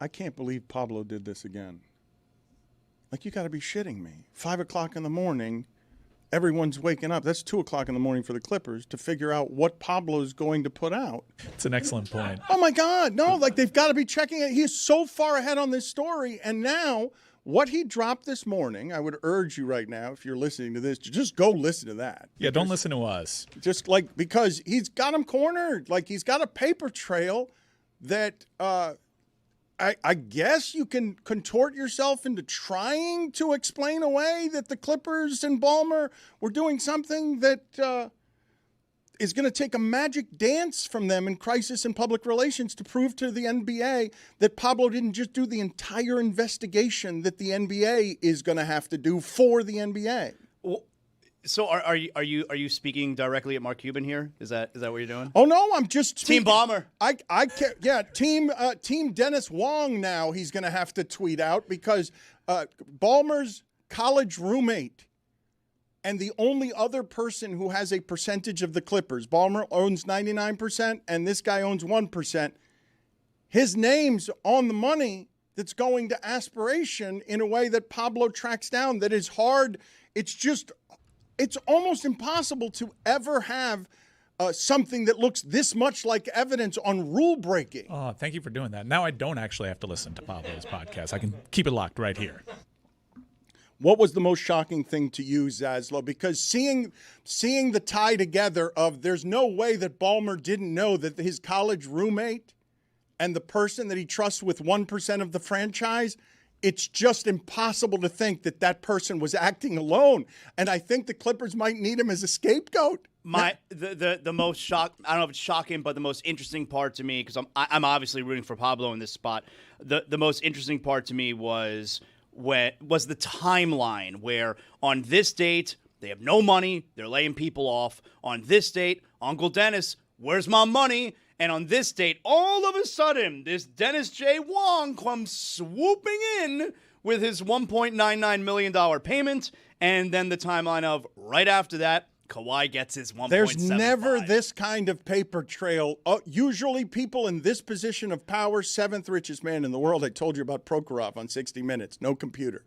I can't believe Pablo did this again. Like, you got to be shitting me. 5 o'clock in the morning, everyone's waking up. That's 2 o'clock in the morning for the Clippers to figure out what Pablo's going to put out. It's an excellent point. Oh, my God. No, like, they've got to be checking it. He's so far ahead on this story. And now, what he dropped this morning, I would urge you right now, if you're listening to this, to just go listen to that. Yeah, don't listen to us. Just like, because he's got him cornered. Like, he's got a paper trail that I guess you can contort yourself into trying to explain away that the Clippers and Ballmer were doing something that is going to take a magic dance from them in crisis and public relations to prove to the NBA that Pablo didn't just do the entire investigation that the NBA is going to have to do for the NBA. Well, so are you speaking directly at Mark Cuban here? Is that what you're doing? Oh no, I'm just Team Ballmer. I can't. Yeah, team Dennis Wong. Now he's going to have to tweet out because Ballmer's college roommate and the only other person who has a percentage of the Clippers. Ballmer owns 99%, and this guy owns 1%. His name's on the money that's going to aspiration in a way that Pablo tracks down. That is hard. It's almost impossible to ever have something that looks this much like evidence on rule breaking. Oh, thank you for doing that. Now I don't actually have to listen to Pablo's podcast. I can keep it locked right here. What was the most shocking thing to you, Zaslow? Because seeing the tie together of there's no way that Ballmer didn't know that his college roommate and the person that he trusts with 1% of the franchise, it's just impossible to think that that person was acting alone. And I think the Clippers might need him as a scapegoat. The most shock, I don't know if it's shocking, but the most interesting part to me, because I'm obviously rooting for Pablo in this spot. The most interesting part to me was the timeline where on this date they have no money, they're laying people off. On this date, Uncle Dennis, where's my money? And on this date, all of a sudden, this Dennis J. Wong comes swooping in with his $1.99 million payment, and then the timeline of right after that, Kawhi gets his 1.75. There's never this kind of paper trail. Usually people in this position of power, seventh richest man in the world, I told you about Prokhorov on 60 Minutes, no computer.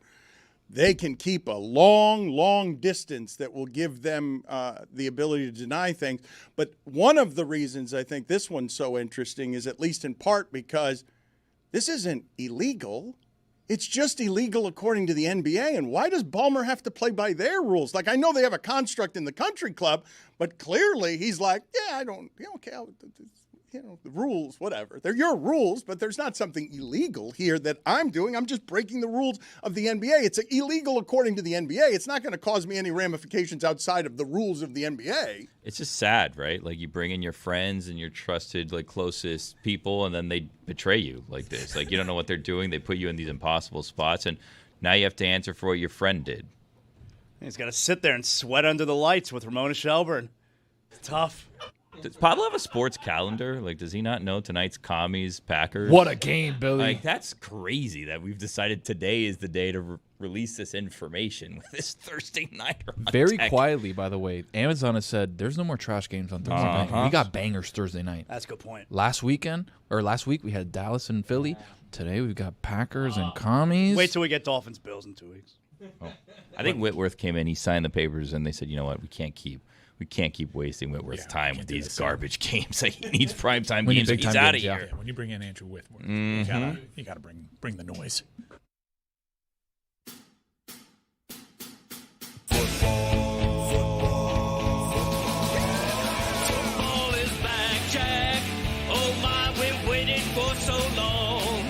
They can keep a long, long distance that will give them the ability to deny things. But one of the reasons I think this one's so interesting is at least in part because this isn't illegal. It's just illegal according to the NBA. And why does Ballmer have to play by their rules? Like, I know they have a construct in the country club, but clearly he's like, yeah, I don't care. The rules, whatever. They're your rules, but there's not something illegal here that I'm doing. I'm just breaking the rules of the NBA. It's illegal according to the NBA. It's not going to cause me any ramifications outside of the rules of the NBA. It's just sad, right? Like, you bring in your friends and your trusted, like, closest people, and then they betray you like this. Like, you don't know what they're doing. They put you in these impossible spots, and now you have to answer for what your friend did. He's got to sit there and sweat under the lights with Ramona Shelburne. It's tough. Does Pablo have a sports calendar? Like, does he not know tonight's Commies Packers? What a game, Billy. Like, that's crazy that we've decided today is the day to release this information with this Thursday night. Very quietly, by the way, Amazon has said there's no more trash games on Thursday night. We got bangers Thursday night. That's a good point. Last week, we had Dallas and Philly. Today, we've got Packers and Commies. Wait till we get Dolphins Bills in 2 weeks. Oh. I think Whitworth came in, he signed the papers, and they said, you know what, we can't keep wasting Whitworth's time with these garbage games. Like, he needs primetime games. He's out of here. Yeah, when you bring in Andrew Whitworth, you gotta bring the noise. Football is back, Jack. Oh my, we've waited for so long.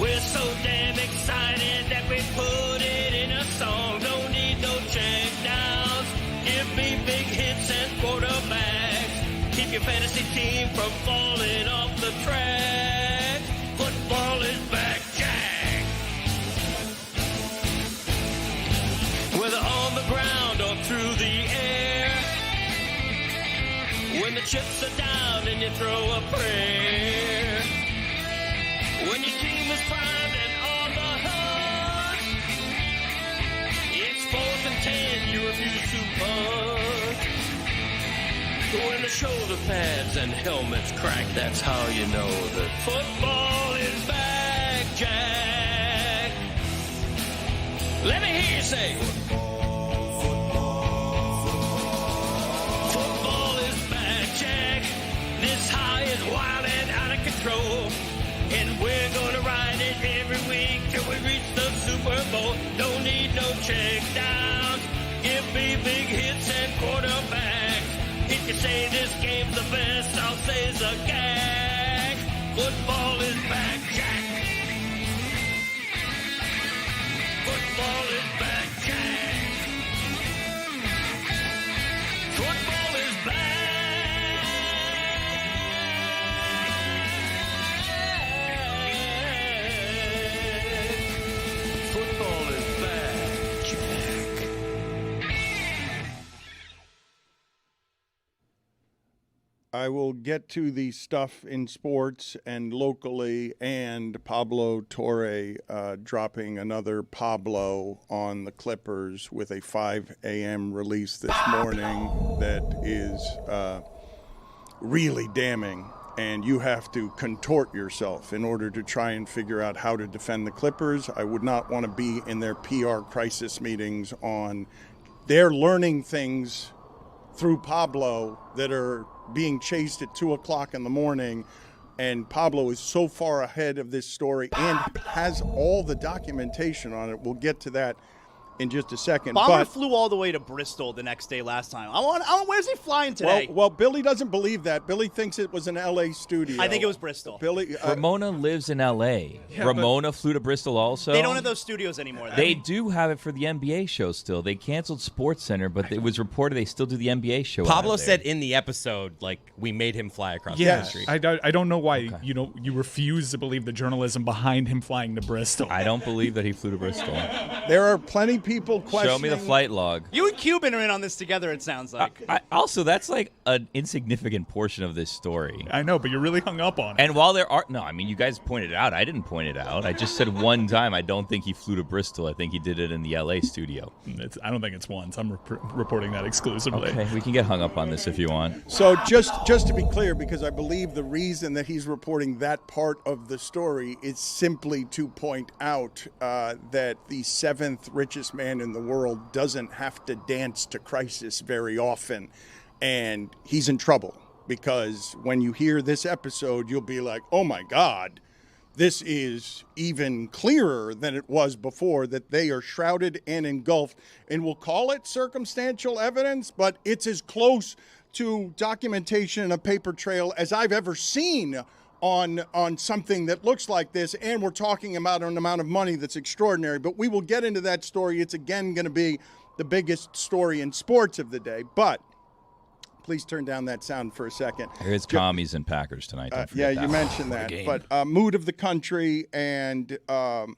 We're so damn excited that we put it in a song. Don't need no check downs. Give me big hits and quarterbacks. Keep your fantasy team from falling off the track. Football is back, Jack. Whether on the ground or through the air. When the chips are down and you throw a prayer. When your team is primed and on the hunt. It's 4th and 10, you refuse to punt. When the shoulder pads and helmets crack, that's how you know that football is back. Jack. Let me hear you say. Football is back, Jack. This high is wild and out of control. And we're gonna ride it every week till we reach the Super Bowl. Don't need no check downs. Give me big hits and quarterbacks. If you say this game's the best, I'll say it's a gag. Football is back, Jack. Football is back, Jack. Football is back. Football is back, Jack. I will get to the stuff in sports and locally, and Pablo Torre dropping another Pablo on the Clippers with a 5 a.m. release this morning that is really damning. And you have to contort yourself in order to try and figure out how to defend the Clippers. I would not want to be in their PR crisis meetings on they're learning things through Pablo that are being chased at 2 o'clock in the morning, and Pablo is so far ahead of this story and has all the documentation on it. We'll get to that in just a second. Bomber flew all the way to Bristol the next day last time. Where's he flying today? Well, Billy doesn't believe that. Billy thinks it was an L.A. studio. I think it was Bristol. Billy, Ramona lives in L.A. Ramona flew to Bristol also. They don't have those studios anymore. They do have it for the NBA show still. They canceled SportsCenter, but it was reported they still do the NBA show. Pablo said in the episode, like, we made him fly across the country. I don't know why you refuse to believe the journalism behind him flying to Bristol. I don't believe that he flew to Bristol. There are plenty people questioning. Show me the flight log. You and Cuban are in on this together, it sounds like. Also, that's like an insignificant portion of this story. I know, but you're really hung up on it. And while there are you guys pointed it out. I didn't point it out. I just said one time. I don't think he flew to Bristol. I think he did it in the LA studio. I don't think it's once. I'm reporting that exclusively. Okay, we can get hung up on this if you want. So just to be clear, because I believe the reason that he's reporting that part of the story is simply to point out that the 7th richest man in the world doesn't have to dance to crisis very often, and he's in trouble, because when you hear this episode, you'll be like, oh my God, this is even clearer than it was before, that they are shrouded and engulfed, and we'll call it circumstantial evidence, but it's as close to documentation and a paper trail as I've ever seen on something that looks like this, and we're talking about an amount of money that's extraordinary. But we will get into that story. It's again going to be the biggest story in sports of the day. But please turn down that sound for a second. Here's commies and Packers tonight. Don't Yeah, forget you mentioned that. But mood of the country, and on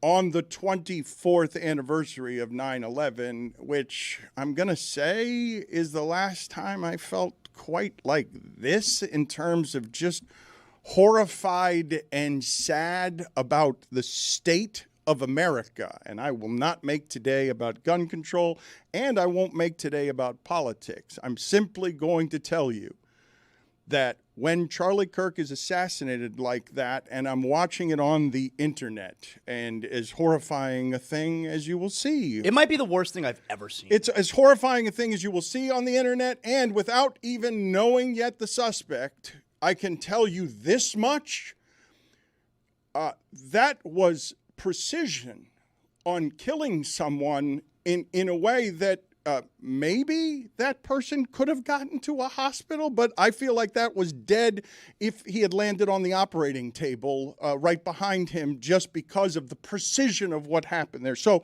the 24th anniversary of 9/11, which I'm going to say is the last time I felt quite like this in terms of just horrified and sad about the state of America. And I will not make today about gun control, and I won't make today about politics. I'm simply going to tell you that when Charlie Kirk is assassinated like that, and I'm watching it on the internet, and as horrifying a thing as you will see. It might be the worst thing I've ever seen. It's as horrifying a thing as you will see on the internet, and without even knowing yet the suspect, I can tell you this much. That was precision on killing someone in a way that maybe that person could have gotten to a hospital, but I feel like that was dead if he had landed on the operating table right behind him, just because of the precision of what happened there. So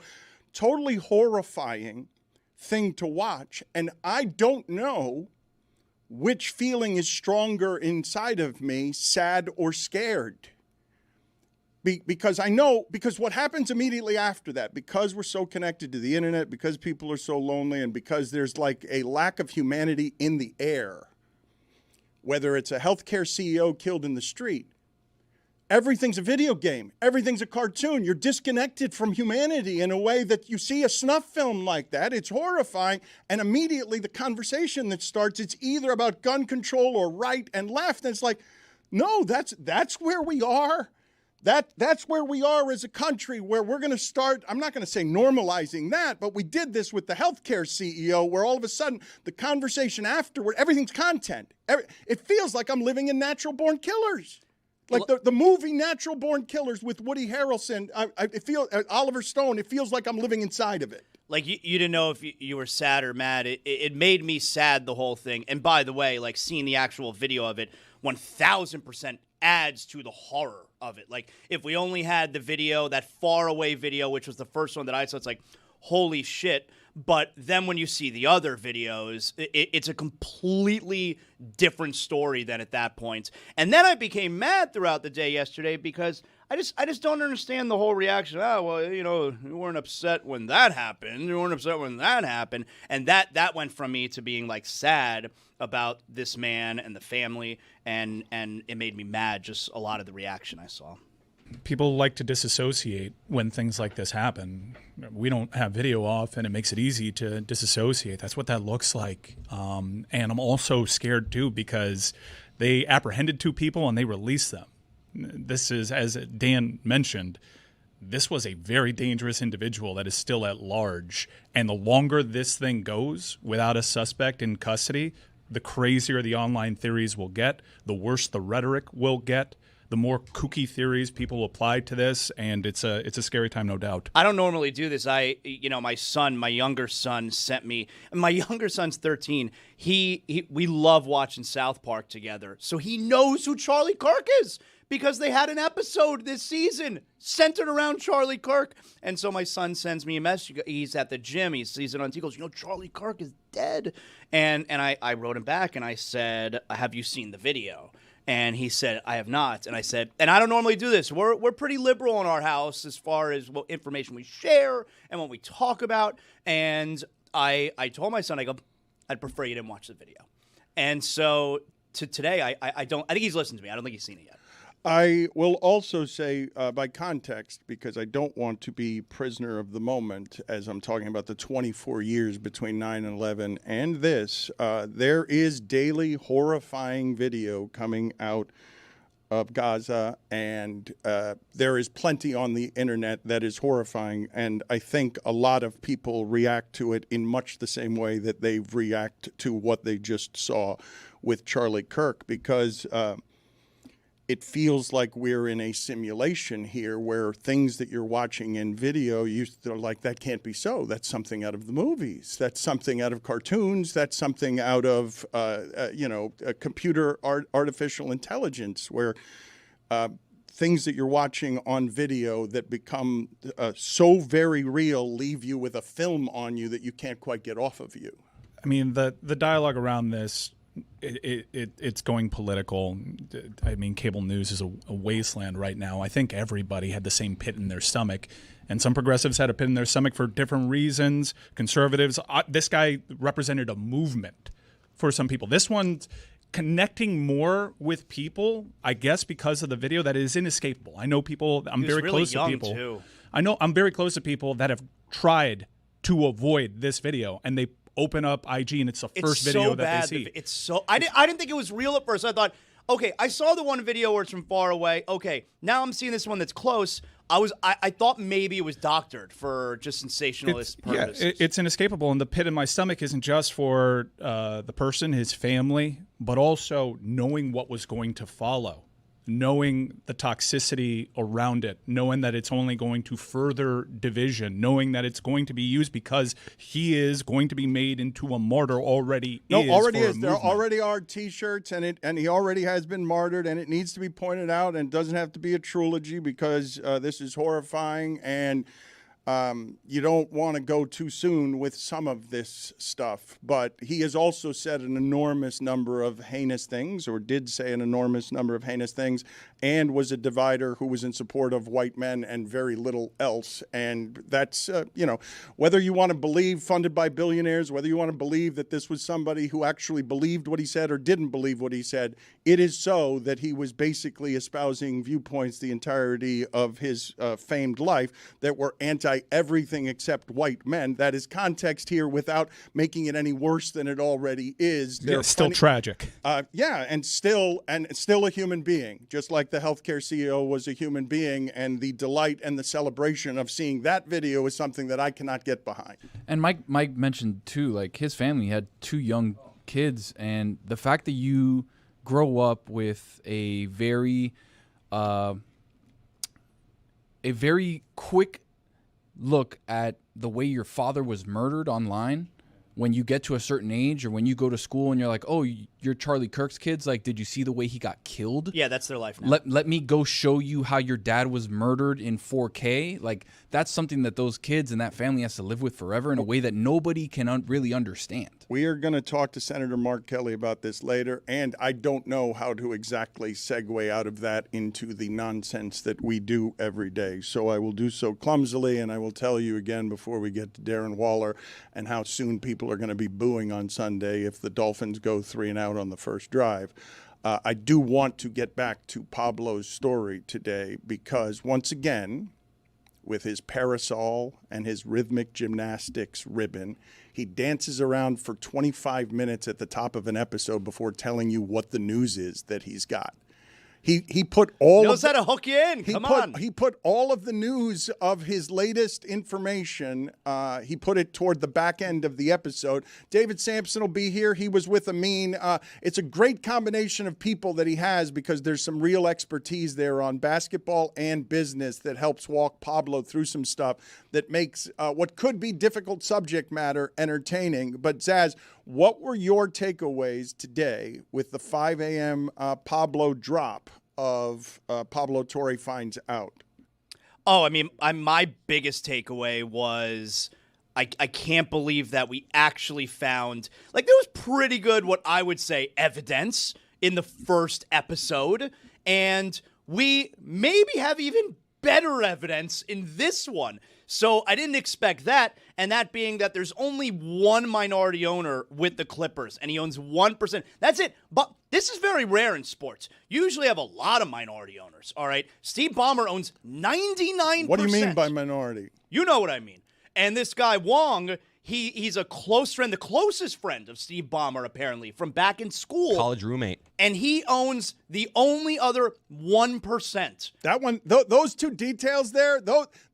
totally horrifying thing to watch. And I don't know which feeling is stronger inside of me, sad or scared. Because I know, because what happens immediately after that, because we're so connected to the internet, because people are so lonely, and because there's like a lack of humanity in the air, whether it's a healthcare CEO killed in the street, everything's a video game, everything's a cartoon. You're disconnected from humanity in a way that you see a snuff film like that. It's horrifying. And immediately the conversation that starts, it's either about gun control or right and left. And it's like, no, that's where we are. That's where we are as a country, where we're going to start, I'm not going to say normalizing that, but we did this with the healthcare CEO, where all of a sudden the conversation afterward, everything's content. It feels like I'm living in Natural Born Killers. Like the movie Natural Born Killers with Woody Harrelson, Oliver Stone, it feels like I'm living inside of it. Like, you didn't know if you were sad or mad. It made me sad, the whole thing. And by the way, like, seeing the actual video of it, 1,000% adds to the horror of it. Like, if we only had the video, that faraway video, which was the first one that I saw, it's like, holy shit. But then when you see the other videos, it's a completely different story than at that point. And then I became mad throughout the day yesterday because I just don't understand the whole reaction. Oh, well, you know, you weren't upset when that happened. You weren't upset when that happened. And that went from me to being, like, sad about this man and the family, and it made me mad, just a lot of the reaction I saw. People like to disassociate when things like this happen. We don't have video off, and it makes it easy to disassociate. That's what that looks like. And I'm also scared, too, because they apprehended 2 people and they released them. This is, as Dan mentioned, this was a very dangerous individual that is still at large. And the longer this thing goes without a suspect in custody, the crazier the online theories will get, the worse the rhetoric will get, the more kooky theories people apply to this, and it's a scary time, no doubt. I don't normally do this. My younger son sent me, and my younger son's 13. We love watching South Park together, so he knows who Charlie Kirk is because they had an episode this season centered around Charlie Kirk. And so my son sends me a message. He's at the gym. He sees it on TV. He goes, you know, Charlie Kirk is dead. And I wrote him back, and I said, have you seen the video? And he said, I have not. And I said, and I don't normally do this. We're pretty liberal in our house as far as what information we share and what we talk about. And I told my son, I go, I'd prefer you didn't watch the video. And so today, I think he's listened to me. I don't think he's seen it yet. I will also say, by context, because I don't want to be prisoner of the moment as I'm talking about the 24 years between 9/11 and this, there is daily horrifying video coming out of Gaza, and there is plenty on the internet that is horrifying, and I think a lot of people react to it in much the same way that they react to what they just saw with Charlie Kirk, because it feels like we're in a simulation here where things that you're watching in video, they're like, that can't be so. That's something out of the movies. That's something out of cartoons. That's something out of, computer artificial intelligence, where things that you're watching on video that become so very real leave you with a film on you that you can't quite get off of you. I mean, the dialogue around this, it's going political. I mean, cable news is a wasteland right now. I think everybody had the same pit in their stomach, and some progressives had a pit in their stomach for different reasons. Conservatives, this guy represented a movement for some people. This one's connecting more with people, I guess, because of the video that is inescapable. I know people. I'm very really close to young people. too. I know I'm very close to people that have tried to avoid this video, and they open up IG and it's the first video that they see. It's so I didn't think it was real at first. I thought, okay, I saw the one video where it's from far away. Okay, now I'm seeing this one that's close. I thought maybe it was doctored for just sensationalist purposes. Yeah, it's inescapable, and the pit in my stomach isn't just for the person, his family, but also knowing what was going to follow, knowing the toxicity around it, knowing that it's only going to further division, knowing that it's going to be used because he is going to be made into a martyr already. There already are T-shirts, and he already has been martyred, and it needs to be pointed out, and it doesn't have to be a trilogy because this is horrifying, and you don't want to go too soon with some of this stuff. But he has also said an enormous number of heinous things, or did say an enormous number of heinous things, and was a divider who was in support of white men and very little else. And that's, whether you want to believe funded by billionaires, whether you want to believe that this was somebody who actually believed what he said or didn't believe what he said, it is so that he was basically espousing viewpoints the entirety of his famed life that were anti anti-everything except white men. That is context here without making it any worse than it already is. Yeah, still tragic. And still a human being, just like the healthcare CEO was a human being, and the delight and the celebration of seeing that video is something that I cannot get behind. And Mike mentioned too, like his family had 2 young kids, and the fact that you grow up with a very quick look at the way your father was murdered online when you get to a certain age, or when you go to school and you're like, oh, you're Charlie Kirk's kids. Like, did you see the way he got killed? Yeah, that's their life now. Let me go show you how your dad was murdered in 4K. Like, that's something that those kids and that family has to live with forever in a way that nobody can really understand. We are going to talk to Senator Mark Kelly about this later, and I don't know how to exactly segue out of that into the nonsense that we do every day. So I will do so clumsily, and I will tell you again before we get to Darren Waller and how soon people are going to be booing on Sunday if the Dolphins go 3-and-out on the first drive. I do want to get back to Pablo's story today because, once again, with his parasol and his rhythmic gymnastics ribbon, he dances around for 25 minutes at the top of an episode before telling you what the news is that he's got. He put all knows how to hook you in. Come on. He put all of the news of his latest information. He put it toward the back end of the episode. David Sampson will be here. He was with Amin. It's a great combination of people that he has because there's some real expertise there on basketball and business that helps walk Pablo through some stuff that makes what could be difficult subject matter entertaining. But Zaz, what were your takeaways today with the 5 a.m. Pablo drop of Pablo Torre finds out? Oh, I mean, my biggest takeaway was I can't believe that we actually found, like, there was pretty good, what I would say, evidence in the first episode. And we maybe have even better evidence in this one. So I didn't expect that, and that being that there's only one minority owner with the Clippers, and he owns 1%. That's it. But this is very rare in sports. You usually have a lot of minority owners, all right? Steve Ballmer owns 99%. What do you mean by minority? You know what I mean. And this guy, Wong, he's a close friend, the closest friend of Steve Ballmer, apparently, from back in school. College roommate. And he owns the only other 1%. That one, those two details there,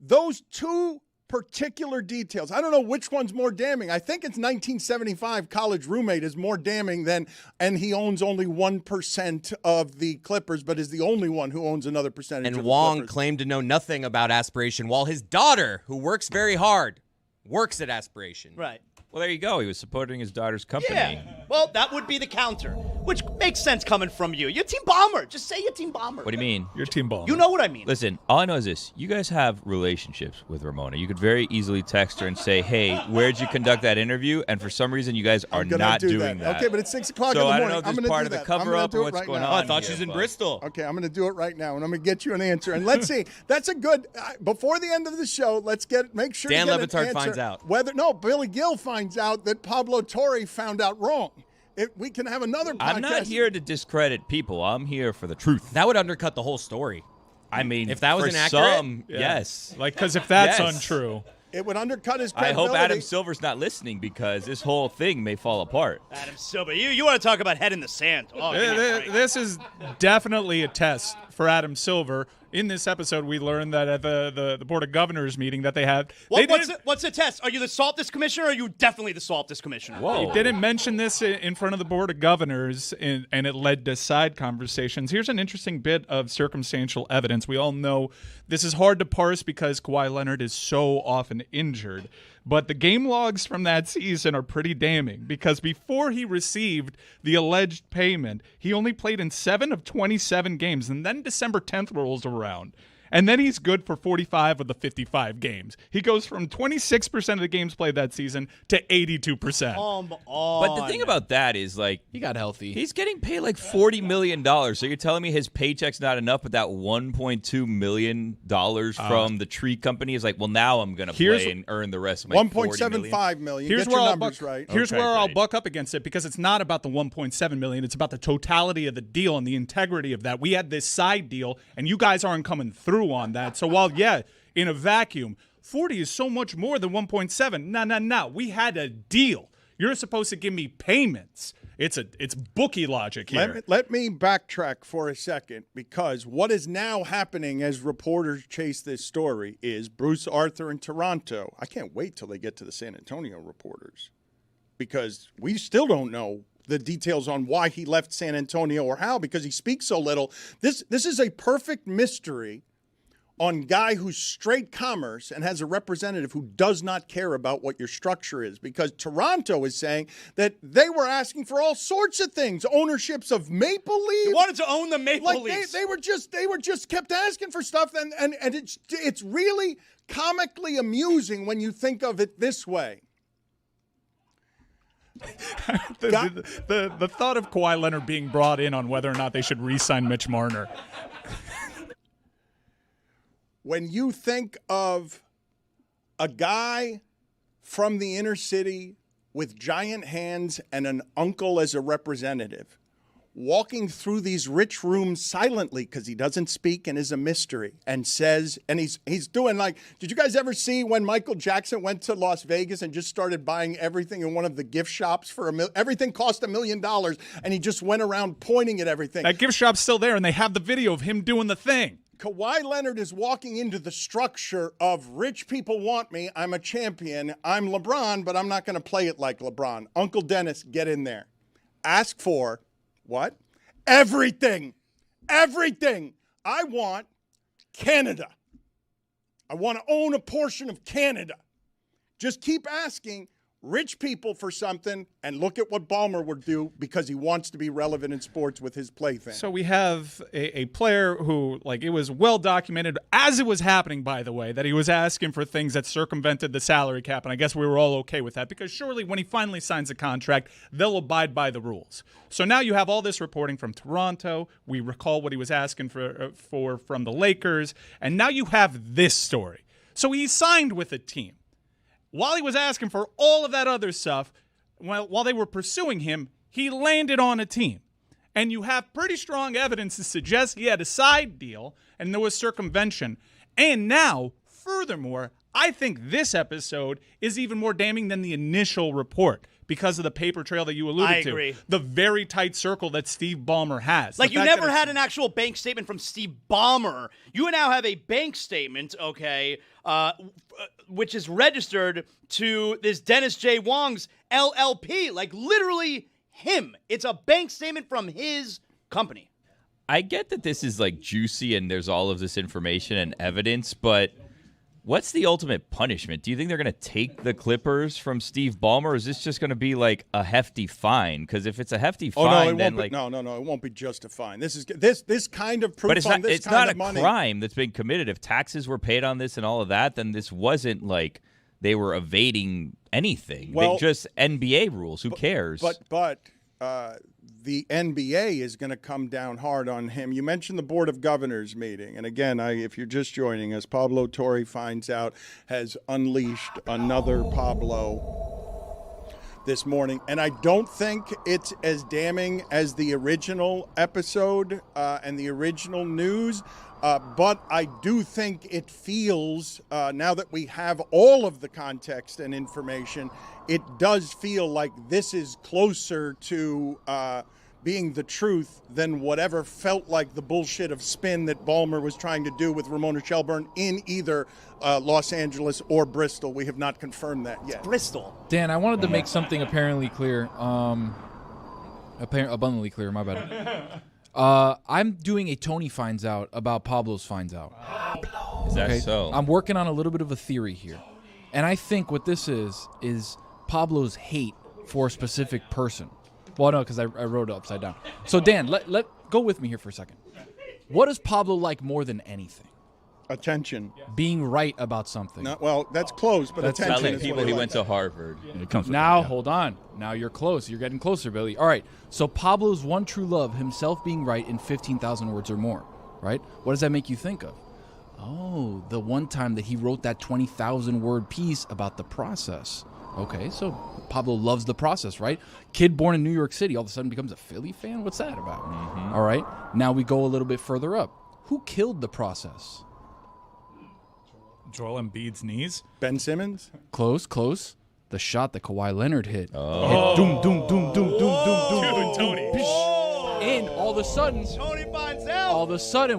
those two particular details, I don't know which one's more damning. I think it's 1975 college roommate is more damning than, and he owns only 1% of the Clippers, but is the only one who owns another percentage And of the Wong Clippers. claimed to know nothing about aspiration, while his daughter, who works very hard, works at aspiration. Right. Well, there you go. He was supporting his daughter's company. Yeah. Well, that would be the counter, which makes sense coming from you. You're Team Ballmer. Just say you're Team Ballmer. What do you mean? Your team ball. You know what I mean. Listen, all I know is this. You guys have relationships with Ramona. You could very easily text her and say, hey, where'd you conduct that interview? And for some reason, you guys are not doing that. Okay, but it's 6 o'clock in So the I morning. don't know I'm if going this to part do of the that. cover-up or what's right going now. on. Oh, I thought here, she's in but- Bristol. Okay, I'm going to do it right now, and I'm going to get you an answer. And let's see. That's a good. Before the end of the show, make sure Dan to get Le Batard an finds answer out. Billy Gill finds out that Pablo Torre found out wrong. We can have another podcast. I'm not here to discredit people. I'm here for the truth. That would undercut the whole story. I mean, If that was for inaccurate? some, yes. Like, because if that's Yes. untrue. It would undercut his I credibility. hope Adam Silver's not listening because this whole thing may fall apart. Adam Silver, you want to talk about head in the sand. Oh, give me a break. This is definitely a test for Adam Silver. In this episode, we learned that at the Board of Governors meeting that they had. What's the test? Are you the Saltis Commissioner or are you definitely the Saltis Commissioner? Whoa. They didn't mention this in front of the Board of Governors, and it led to side conversations. Here's an interesting bit of circumstantial evidence. We all know this is hard to parse because Kawhi Leonard is so often injured. But the game logs from that season are pretty damning because before he received the alleged payment, he only played in 7 of 27 games. And then December 10th rolls around. And then he's good for 45 of the 55 games. He goes from 26% of the games played that season to 82%. On. But the thing about that is, like, He got healthy. he's getting paid like $40 million. So you're telling me his paycheck's not enough, but that $1.2 million from the tree company is like, well, now I'm going to play and earn the rest of my $1.75 million. Here's Get where your I'll numbers buck, right. Here's Okay, where I'll great. buck up against it because it's not about the 1.7 million. It's about the totality of the deal and the integrity of that. We had this side deal, and you guys aren't coming through on that. So while in a vacuum, 40 is so much more than 1.7. No. We had a deal. You're supposed to give me payments. It's bookie logic here. Let me backtrack for a second, because what is now happening as reporters chase this story is Bruce Arthur in Toronto. I can't wait till they get to the San Antonio reporters, because we still don't know the details on why he left San Antonio or how, because he speaks so little. This is a perfect mystery on guy who's straight commerce and has a representative who does not care about what your structure is, because Toronto is saying that they were asking for all sorts of things, ownerships of Maple Leaf. They wanted to own the Maple Leafs. They were just kept asking for stuff, and it's really comically amusing when you think of it this way. The thought of Kawhi Leonard being brought in on whether or not they should re-sign Mitch Marner. When you think of a guy from the inner city with giant hands and an uncle as a representative, walking through these rich rooms silently because he doesn't speak and is a mystery, and says, and he's doing like, did you guys ever see when Michael Jackson went to Las Vegas and just started buying everything in one of the gift shops for everything cost $1 million, and he just went around pointing at everything? That gift shop's still there, and they have the video of him doing the thing. Kawhi Leonard is walking into the structure of rich people want me, I'm a champion, I'm LeBron, but I'm not going to play it like LeBron. Uncle Dennis, get in there. Ask for what? Everything. Everything. I want Canada. I want to own a portion of Canada. Just keep asking rich people for something, and look at what Ballmer would do because he wants to be relevant in sports with his plaything. So we have a player who, like, it was well documented as it was happening, by the way, that he was asking for things that circumvented the salary cap, and I guess we were all okay with that, because surely when he finally signs a contract, they'll abide by the rules. So now you have all this reporting from Toronto. We recall what he was asking for from the Lakers, and now you have this story. So he signed with a team. While he was asking for all of that other stuff, while they were pursuing him, he landed on a team. And you have pretty strong evidence to suggest he had a side deal and there was circumvention. And now, furthermore, I think this episode is even more damning than the initial report because of the paper trail that you alluded to. I agree. The very tight circle that Steve Ballmer has. Like, you never had an actual bank statement from Steve Ballmer. You now have a bank statement, okay, which is registered to this Dennis J. Wong's LLP. Like, literally him. It's a bank statement from his company. I get that this is like juicy and there's all of this information and evidence, but what's the ultimate punishment? Do you think they're going to take the Clippers from Steve Ballmer, or is this just going to be like a hefty fine? Because if it's a hefty fine, then like no, it won't be just a fine. This kind of proof, but it's on not, this it's kind not of a money. crime that's been committed. If taxes were paid on this and all of that, then this wasn't like they were evading anything. Well, they just NBA rules. Who cares? But the NBA is going to come down hard on him. You mentioned the Board of Governors meeting. And again, if you're just joining us, Pablo Torre finds out has unleashed another Pablo this morning. And I don't think it's as damning as the original episode and the original news. But I do think it feels, now that we have all of the context and information, it does feel like this is closer to being the truth than whatever felt like the bullshit of spin that Ballmer was trying to do with Ramona Shelburne in either Los Angeles or Bristol. We have not confirmed that yet. Bristol. Dan, I wanted to make something apparently clear. Abundantly clear, my bad. I'm doing a Tony Finds Out about Pablo's Finds Out. Is that so? I'm working on a little bit of a theory here. And I think what this is Pablo's hate for a specific person. Well, no, because I wrote it upside down. So, Dan, let go with me here for a second. What does Pablo like more than anything? Attention. Being right about something. No, well, that's close, but attention Telling is people what he likes. went to Harvard. Now, hold on. Now you're close. You're getting closer, Billy. All right. So Pablo's one true love, himself being right in 15,000 words or more, right? What does that make you think of? Oh, the one time that he wrote that 20,000-word piece about the process. Okay, so Pablo loves the process, right? Kid born in New York City all of a sudden becomes a Philly fan? What's that about? All right. Now we go a little bit further up. Who killed the process? Joel Embiid's knees. Ben Simmons? Close. The shot that Kawhi Leonard hit. Doom, doom, doom, doom, doom, doom, doom, Tony. And all of a sudden, Tony finds out.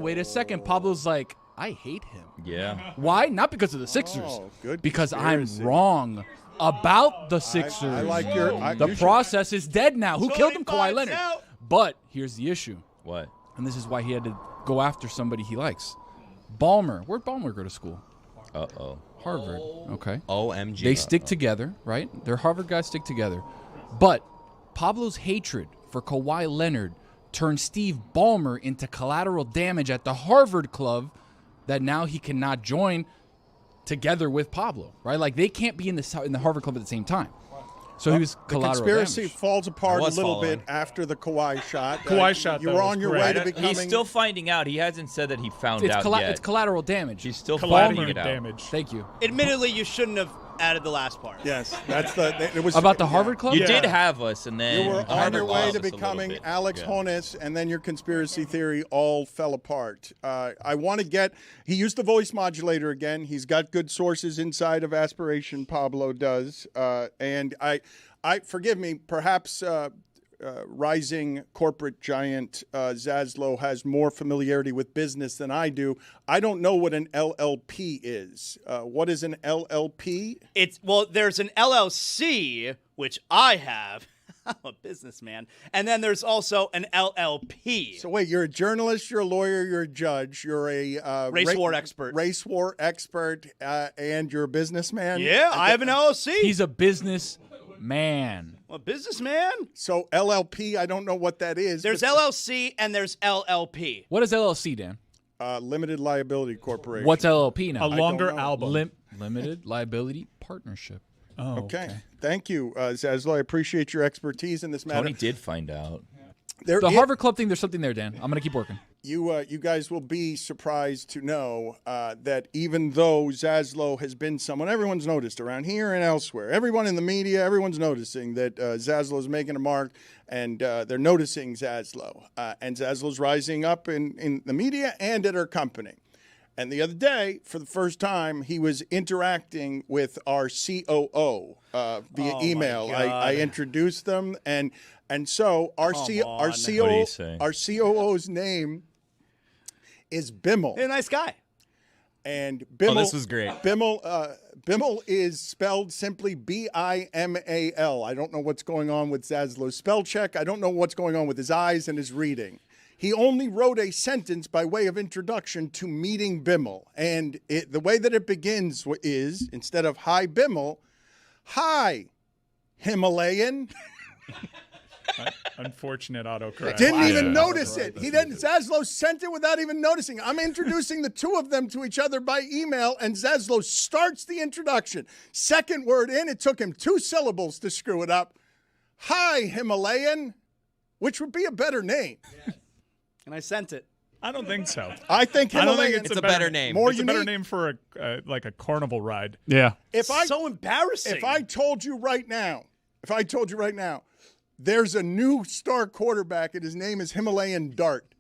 wait a second, Pablo's like, I hate him. Yeah. Why? Not because of the Sixers. Oh, good because I'm conspiracy. wrong about the Sixers. I like your... the process is dead now. Who killed him? Kawhi finds Leonard. out. But here's the issue. What? And this is why he had to go after somebody he likes. Ballmer. Where'd Ballmer go to school? Uh-oh. Harvard. Okay. OMG. They stick together, right? Their Harvard guys stick together. But Pablo's hatred for Kawhi Leonard turned Steve Ballmer into collateral damage at the Harvard club that now he cannot join together with Pablo, right? Like they can't be in the Harvard club at the same time. So he was The collateral conspiracy damage. falls apart a was little following. bit after the Kawhi shot. Kawhi shot, You though, were was on your great. way to becoming... He's still finding out. He hasn't said that he found out yet. It's collateral damage. He's still Collateral finding it out. damage. Thank you. Admittedly, you shouldn't have added the last part. Yes, that's the... It was About the Harvard club? You Yeah. did have us, and then You were on Harvard your way lost to us a little becoming bit. Alex Yeah. Honus, and then your conspiracy theory all fell apart. I want to get... He used the voice modulator again. He's got good sources inside of Aspiration, Pablo does. And I forgive me, perhaps rising corporate giant Zaslow has more familiarity with business than I do. I don't know what an LLP is. What is an LLP? There's an LLC, which I have. I'm a businessman. And then there's also an LLP. So wait, you're a journalist, you're a lawyer, you're a judge, you're a Race war expert. race war expert, and you're a businessman. Yeah, I have an LLC. He's a businessman. a businessman. So LLP, I don't know what that is. There's but- LLC and there's LLP. What is LLC, Dan? Limited Liability Corporation. What's LLP now? A longer know. album. Limited liability partnership. Oh, Okay. Thank you, Zaslow. I appreciate your expertise in this matter. Tony did find out. There The is- Harvard Club thing, there's something there, Dan. I'm going to keep working. You guys will be surprised to know that even though Zaslow has been someone everyone's noticed around here and elsewhere, everyone in the media, everyone's noticing that Zaslow is making a mark, and they're noticing Zaslow. And Zaslow's rising up in the media and at our company. And the other day, for the first time, he was interacting with our COO via email. I introduced them, and so our What do you say? our COO's name is Bimmel. You're a nice guy. And Bimmel, this was great. Bimmel is spelled simply Bimal. I don't know what's going on with Zaslow's spell check. I don't know what's going on with his eyes and his reading. He only wrote a sentence by way of introduction to meeting Bimmel. And the way that it begins is, instead of hi Bimmel, hi Himalayan. Unfortunate autocorrect. Didn't even notice it. He didn't. Zaslow sent it without even noticing. I'm introducing the two of them to each other by email, and Zaslow starts the introduction. Second word in, it took him 2 syllables to screw it up. Hi, Himalayan, which would be a better name. And I sent it. I don't think so. I think I don't Himalayan. think It's a better name. More It's a better unique. name for a carnival ride. Yeah. So embarrassing. If I told you right now, there's a new star quarterback, and his name is Himalayan Dart.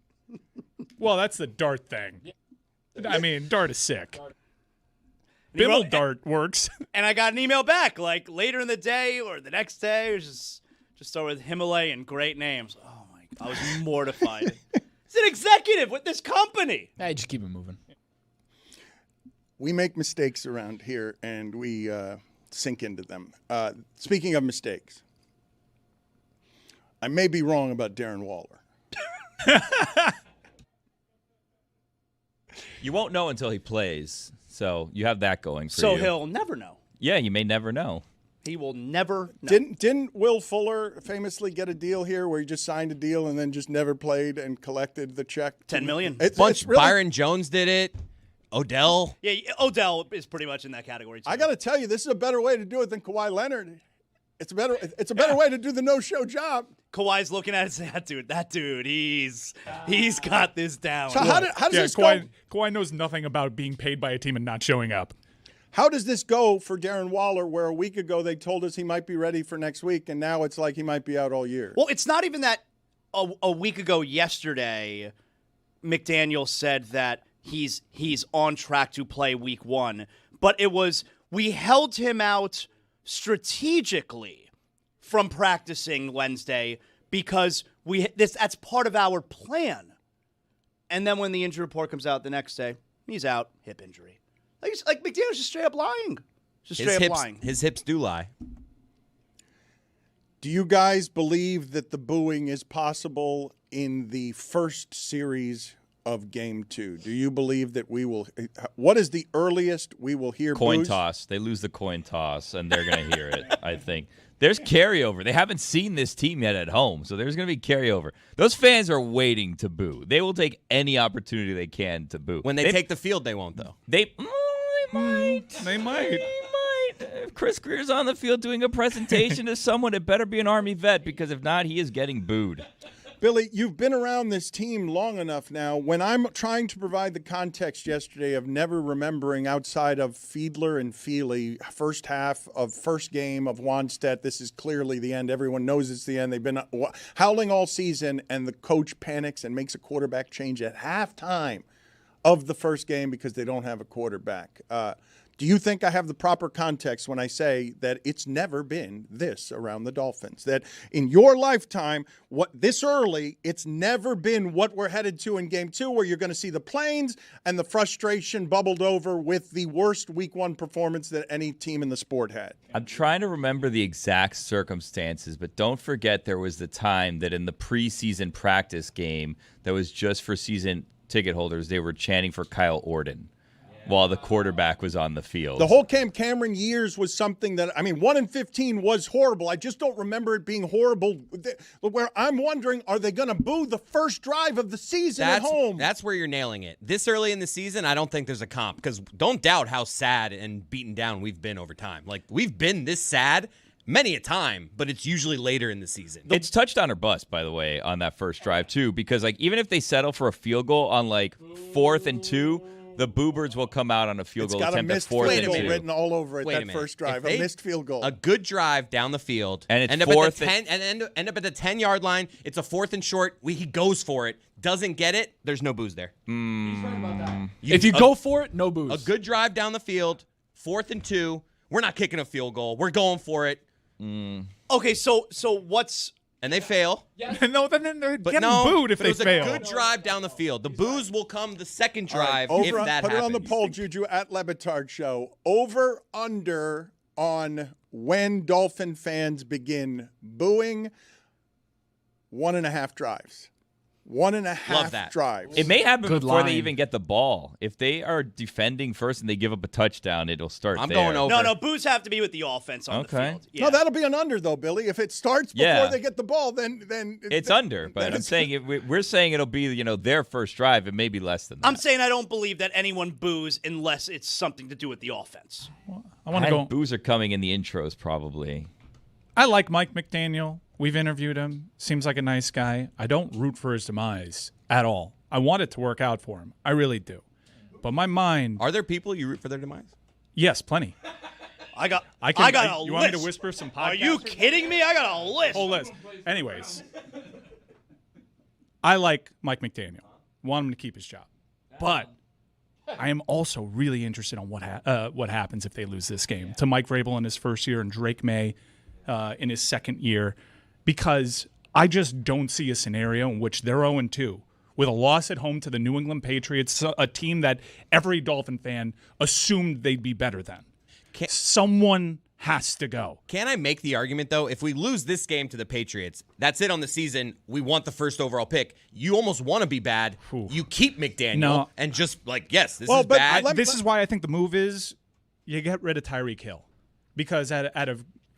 Well, that's the Dart thing. I mean, Dart is sick. he Bimmel wrote- Dart works. And I got an email back, like later in the day or the next day. It was just start with Himalayan, great names. Oh my God, I was mortified. He's an executive with this company. Hey, just keep it moving. We make mistakes around here, and we sink into them. Speaking of mistakes, I may be wrong about Darren Waller. You won't know until he plays, so you have that going for So you. he'll never know. Yeah, you may never know. He will never know. Didn't Will Fuller famously get a deal here where he just signed a deal and then just never played and collected the check? $10 million. It's really, Byron Jones did it. Odell. Yeah, Odell is pretty much in that category too. I got to tell you, this is a better way to do it than Kawhi Leonard. It's a better way to do the no-show job. Kawhi's looking at it and saying, that dude, he's got this down. So how does this go? Kawhi knows nothing about being paid by a team and not showing up. How does this go for Darren Waller, where a week ago they told us he might be ready for next week, and now it's like he might be out all year? Well, it's not even that a week ago yesterday, McDaniel said that he's on track to play week 1. But we held him out strategically from practicing Wednesday because that's part of our plan. And then when the injury report comes out the next day, he's out, hip injury. Like McDaniel's just straight up lying. His hips do lie. Do you guys believe that the booing is possible in the first series of Game 2? Do you believe that we will? What is the earliest we will hear Coin boos? toss. They lose the coin toss, and they're going to hear it, I think. There's carryover. They haven't seen this team yet at home, so there's going to be carryover. Those fans are waiting to boo. They will take any opportunity they can to boo. When they take the field, they won't, though. They might. They might. If Chris Greer's on the field doing a presentation to someone, it better be an Army vet, because if not, he is getting booed. Billy, you've been around this team long enough now. When I'm trying to provide the context yesterday of never remembering outside of Fiedler and Feely, first half of first game of Wannstedt, this is clearly the end. Everyone knows it's the end. They've been howling all season, and the coach panics and makes a quarterback change at halftime of the first game because they don't have a quarterback. Do you think I have the proper context when I say that it's never been this around the Dolphins? That in your lifetime, this early, it's never been what we're headed to in Game 2, where you're going to see the Plains and the frustration bubbled over with the worst Week 1 performance that any team in the sport had. I'm trying to remember the exact circumstances, but don't forget there was the time that in the preseason practice game that was just for season ticket holders, they were chanting for Kyle Orton while the quarterback was on the field. The whole Cam Cameron years was something that, 1-15 was horrible. I just don't remember it being horrible. Where I'm wondering, are they going to boo the first drive of the season at home? That's where you're nailing it. This early in the season, I don't think there's a comp, because don't doubt how sad and beaten down we've been over time. Like, we've been this sad many a time, but it's usually later in the season. It's touchdown or bust, by the way, on that first drive, too, because even if they settle for a field goal on 4th and 2, the Boo-Birds will come out on a field goal attempt at 4th and 2. It's got a missed field goal written all over it, that first drive. A missed field goal. A good drive down the field. And it's end up 4th end up at the 10-yard line. It's a 4th and short. He goes for it. Doesn't get it. There's no boos there. He's right about that. If you go for it, no boos. A good drive down the field, 4th and 2. We're not kicking a field goal. We're going for it. Okay, so what's... And they fail. No, then they're getting booed if they fail. It was a good drive down the field. The boos will come the second drive if that happens. Put it on the poll, Juju, at Le Batard Show. Over, under on when Dolphin fans begin booing 1.5 drives. 1.5 drives. It may happen before they even get the ball. If they are defending first and they give up a touchdown, it'll start I'm there. going over. No, boos have to be with the offense on the field. Yeah. No, that'll be an under, though, Billy. If it starts before they get the ball, then it's under. But I'm saying we're saying it'll be their first drive. It may be less than that. I'm saying I don't believe that anyone boos unless it's something to do with the offense. I want to go. Boos are coming in the intros probably. I like Mike McDaniel. We've interviewed him. Seems like a nice guy. I don't root for his demise at all. I want it to work out for him. I really do. But my mind... Are there people you root for their demise? Yes, plenty. I got a list. You want me to whisper some podcasts? Are you kidding me? I got a list. Whole list. Anyways, I like Mike McDaniel. Want him to keep his job. But I am also really interested on what happens if they lose this game. To Mike Vrabel in his first year and Drake May in his second year. Because I just don't see a scenario in which they're 0-2 with a loss at home to the New England Patriots, a team that every Dolphin fan assumed they'd be better than. Someone has to go. Can I make the argument, though, if we lose this game to the Patriots, that's it on the season, we want the first overall pick. You almost want to be bad. Ooh. You keep McDaniel and just yes, this is bad. This is why I think the move is you get rid of Tyreek Hill. Because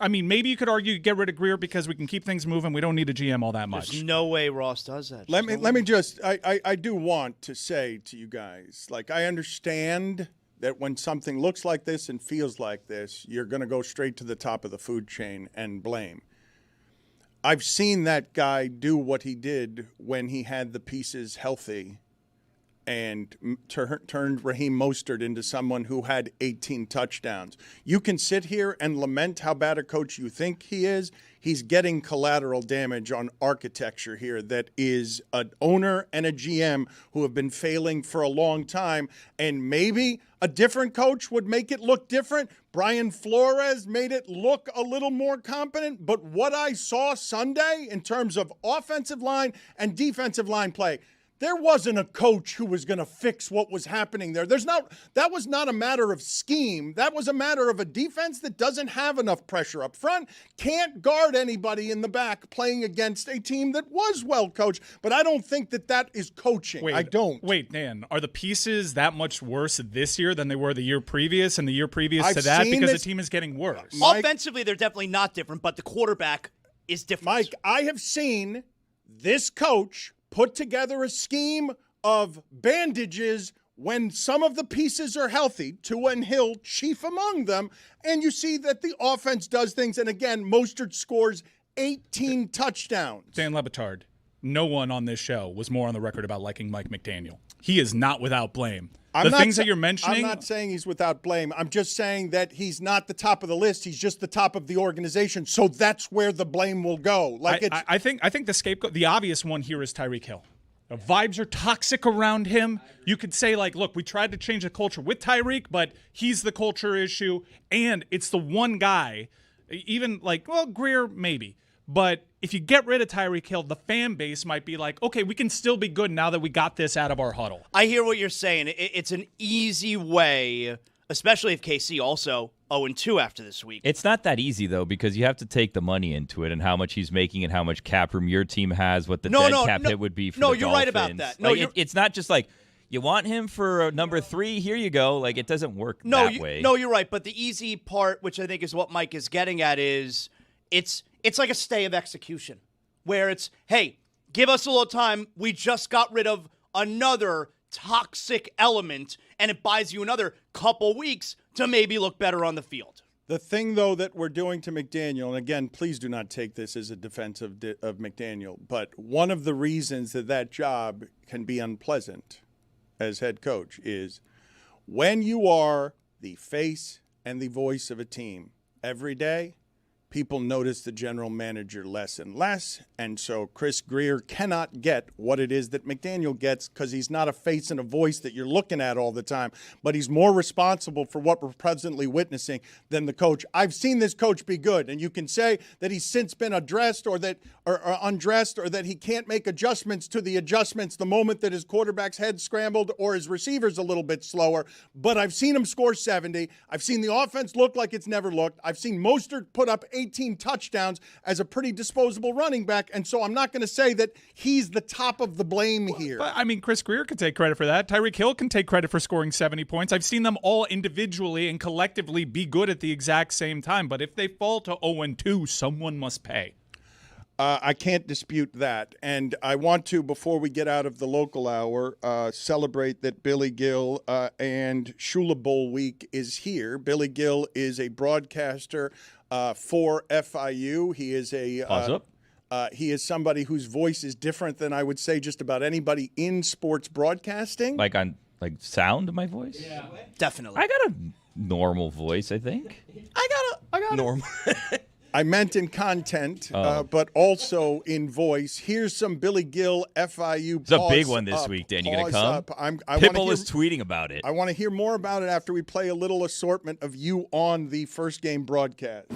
maybe you could argue get rid of Greer because we can keep things moving. We don't need a GM all that much. There's no way Ross does that. Let me just I do want to say to you guys, I understand that when something looks like this and feels like this, you're going to go straight to the top of the food chain and blame. I've seen that guy do what he did when he had the pieces healthy and turned Raheem Mostert into someone who had 18 touchdowns. You can sit here and lament how bad a coach you think he is. He's getting collateral damage on architecture here that is an owner and a GM who have been failing for a long time. And maybe a different coach would make it look different. Brian Flores made it look a little more competent. But what I saw Sunday in terms of offensive line and defensive line play, there wasn't a coach who was going to fix what was happening there. That was not a matter of scheme. That was a matter of a defense that doesn't have enough pressure up front, can't guard anybody in the back playing against a team that was well coached. But I don't think that is coaching. I don't. Wait, Dan, are the pieces that much worse this year than they were the year previous and the year previous to that? Because the team is getting worse. Mike, offensively, they're definitely not different, but the quarterback is different. Mike, I have seen this coach put together a scheme of bandages when some of the pieces are healthy, Tua and Hill chief among them, and you see that the offense does things. And again, Mostert scores 18 touchdowns. Dan Le Batard, no one on this show was more on the record about liking Mike McDaniel. He is not without blame. The things that you're mentioning. I'm not saying he's without blame. I'm just saying that he's not the top of the list. He's just the top of the organization. So that's where the blame will go. I think the scapegoat, the obvious one here is Tyreek Hill. The vibes are toxic around him. You could say, look, we tried to change the culture with Tyreek, but he's the culture issue. And it's the one guy, even Greer, maybe. But if you get rid of Tyreek Hill, the fan base might be like, okay, we can still be good now that we got this out of our huddle. I hear what you're saying. It's an easy way, especially if KC also 0-2 after this week. It's not that easy, though, because you have to take the money into it and how much he's making and how much cap room your team has, what the dead cap hit would be for the Dolphins. No, you're right about that. No, it's not just like, you want him for number 3, here you go. It doesn't work that way. No, you're right. But the easy part, which I think is what Mike is getting at, is it's like a stay of execution, where it's, hey, give us a little time. We just got rid of another toxic element, and it buys you another couple weeks to maybe look better on the field. The thing, though, that we're doing to McDaniel, and again, please do not take this as a defense of McDaniel, but one of the reasons that job can be unpleasant as head coach is when you are the face and the voice of a team every day, people notice the general manager less and less, and so Chris Grier cannot get what it is that McDaniel gets because he's not a face and a voice that you're looking at all the time, but he's more responsible for what we're presently witnessing than the coach. I've seen this coach be good, and you can say that he's since been addressed or undressed or that he can't make adjustments to the adjustments the moment that his quarterback's head scrambled or his receiver's a little bit slower, but I've seen him score 70. I've seen the offense look like it's never looked. I've seen Mostert put up 18 touchdowns as a pretty disposable running back, and so I'm not going to say that he's the top of the blame here. But, Chris Grier can take credit for that. Tyreek Hill can take credit for scoring 70 points. I've seen them all individually and collectively be good at the exact same time, but if they fall to 0-2, someone must pay. I can't dispute that. And I want to, before we get out of the local hour, celebrate that Billy Gill and Shula Bowl week is here. Billy Gill is a broadcaster for FIU. He is he is somebody whose voice is different than I would say just about anybody in sports broadcasting. Like sound of my voice? Yeah, definitely. I got a normal voice, I think. I got normal. I meant in content, but also in voice. Here's some Billy Gill FIU. It's a big one this week, Dan. You gonna come? Pitbull is tweeting about it. I want to hear more about it after we play a little assortment of you on the first game broadcast.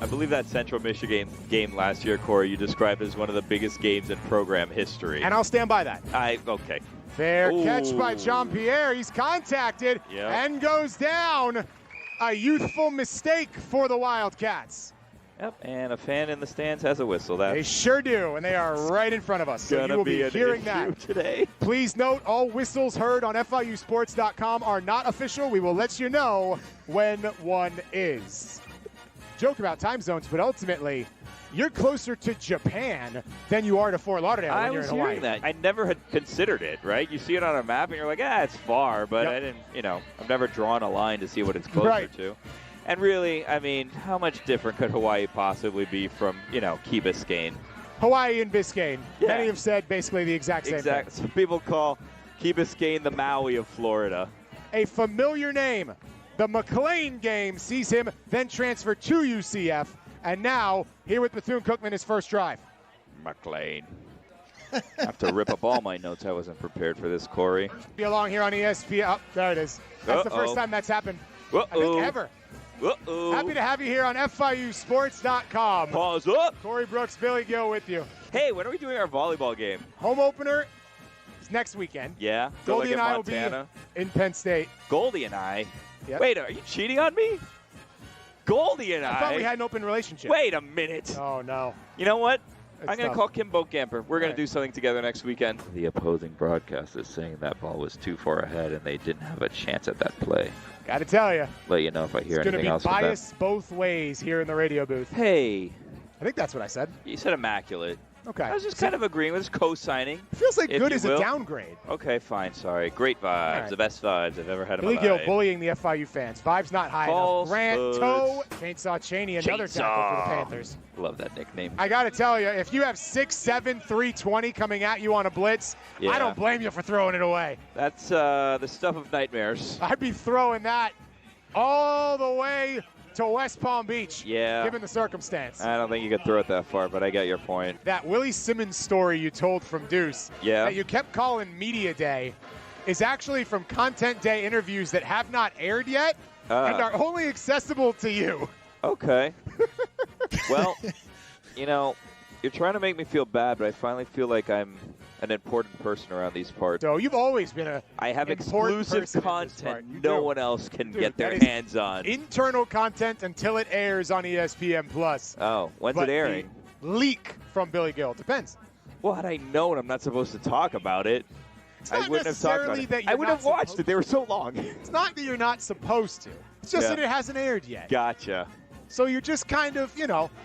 I believe that Central Michigan game last year, Corey, you described as one of the biggest games in program history. And I'll stand by that. Okay. Fair catch by Jean-Pierre. He's contacted and goes down. A youthful mistake for the Wildcats. Yep, and a fan in the stands has a whistle. They sure do, and they are right in front of us. So you will be hearing that today. Please note, all whistles heard on FIUsports.com are not official. We will let you know when one is. Joke about time zones, but ultimately, you're closer to Japan than you are to Fort Lauderdale when you're in Hawaii. I was hearing that. I never had considered it, right? You see it on a map, and you're like, it's far, but I didn't, I've never drawn a line to see what it's closer to. And really, how much different could Hawaii possibly be from, Key Biscayne? Hawaii and Biscayne. Yeah. Many have said basically the exact same thing. Some people call Key Biscayne the Maui of Florida. A familiar name. The McLean game sees him then transfer to UCF, and now here with Bethune-Cookman his first drive. McLean. I have to rip up all my notes. I wasn't prepared for this, Corey. Be along here on ESPN. Oh, there it is. That's the first time that's happened, I think, ever. Happy to have you here on FIUsports.com. Pause up. Corey Brooks, Billy Gill with you. Hey, when are we doing our volleyball game? Home opener is next weekend. Yeah? Goldie like and I will Montana? be in Penn State. Goldie and I? Yep. Wait, are you cheating on me? Goldie and I thought we had an open relationship. Wait a minute. Oh, no. You know what? It's I'm going to tough. call Kim Bokamper. We're going to do something together next weekend. The opposing broadcast is saying that ball was too far ahead and they didn't have a chance at that play. Got to tell you. Let you know if I hear It's going to anything be else from them. biased both ways here in the radio booth. Hey, I think that's what I said. you said immaculate. Okay. I was just kind of agreeing with co-signing. It feels like if good you is a will. downgrade. Okay, fine. Sorry. Great vibes. right. The best vibes I've ever had in Billy my Gill life. bullying the FIU fans. Vibes not high False enough. Grant, hoods. Toe, Chainsaw Cheney, another tackle for the Chainsaw. Panthers. Love that nickname. I got to tell you, if you have 6'7", 320 coming at you on a blitz, Yeah. I don't blame you for throwing it away. That's the stuff of nightmares. I'd be throwing that all the way to West Palm Beach, Yeah. given the circumstance. I don't think you could throw it that far, but I get your point. That Willie Simmons story you told from Deuce Yeah. that you kept calling Media Day is actually from Content Day interviews that have not aired yet and are only accessible to you. Okay. Well, you know, you're trying to make me feel bad, but I finally feel like I'm an important person around these parts. So you've always been a I have important exclusive person in this part. content You no do. one else can Dude, get their that is hands on. internal content until it airs on ESPN Plus. Oh, when's But it airing? the leak from Billy Gill depends. Well, had I known I'm not supposed to talk about it, It's I not wouldn't have talked about necessarily it. that I you're would not have watched supposed it. They were so long. It's not that you're not supposed to. It's just Yeah. that it hasn't aired yet. Gotcha. So you're just kind of,